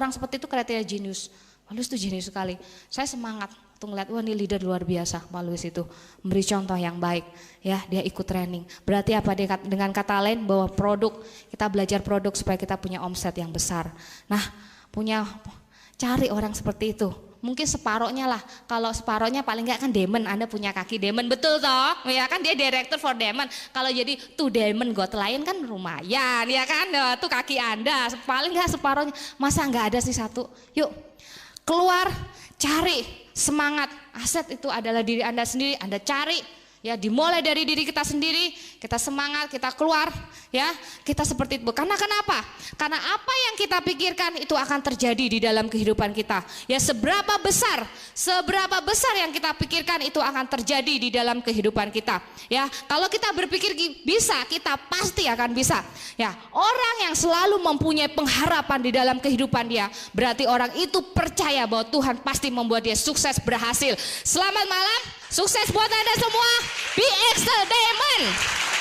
seperti itu kriteria jenius. Pak Louis itu jenius sekali. Saya semangat tuh ngeliat, wah ini leader luar biasa Pak Louis itu, memberi contoh yang baik ya, dia ikut training. Berarti apa, dengan kata lain bahwa produk, kita belajar produk supaya kita punya omset yang besar. Nah, cari orang seperti itu. Mungkin separohnya lah, kalau separohnya paling enggak kan Diamond, Anda punya kaki Diamond, betul toh? Ya kan dia director for Diamond, kalau jadi tuh Diamond Got Lion kan lumayan ya kan, tuh kaki Anda, paling enggak separohnya, masa enggak ada sih satu? Yuk keluar, cari semangat, aset itu adalah diri Anda sendiri, Anda cari Ya, dimulai dari diri kita sendiri, kita semangat, kita keluar, ya, kita seperti itu. Karena kenapa? Karena apa yang kita pikirkan itu akan terjadi di dalam kehidupan kita. Ya, seberapa besar yang kita pikirkan itu akan terjadi di dalam kehidupan kita. Ya, kalau kita berpikir bisa, kita pasti akan bisa. Ya, orang yang selalu mempunyai pengharapan di dalam kehidupan dia, berarti orang itu percaya bahwa Tuhan pasti membuat dia sukses, berhasil. Selamat malam. Sukses buat Anda semua. Be Excel Diamond.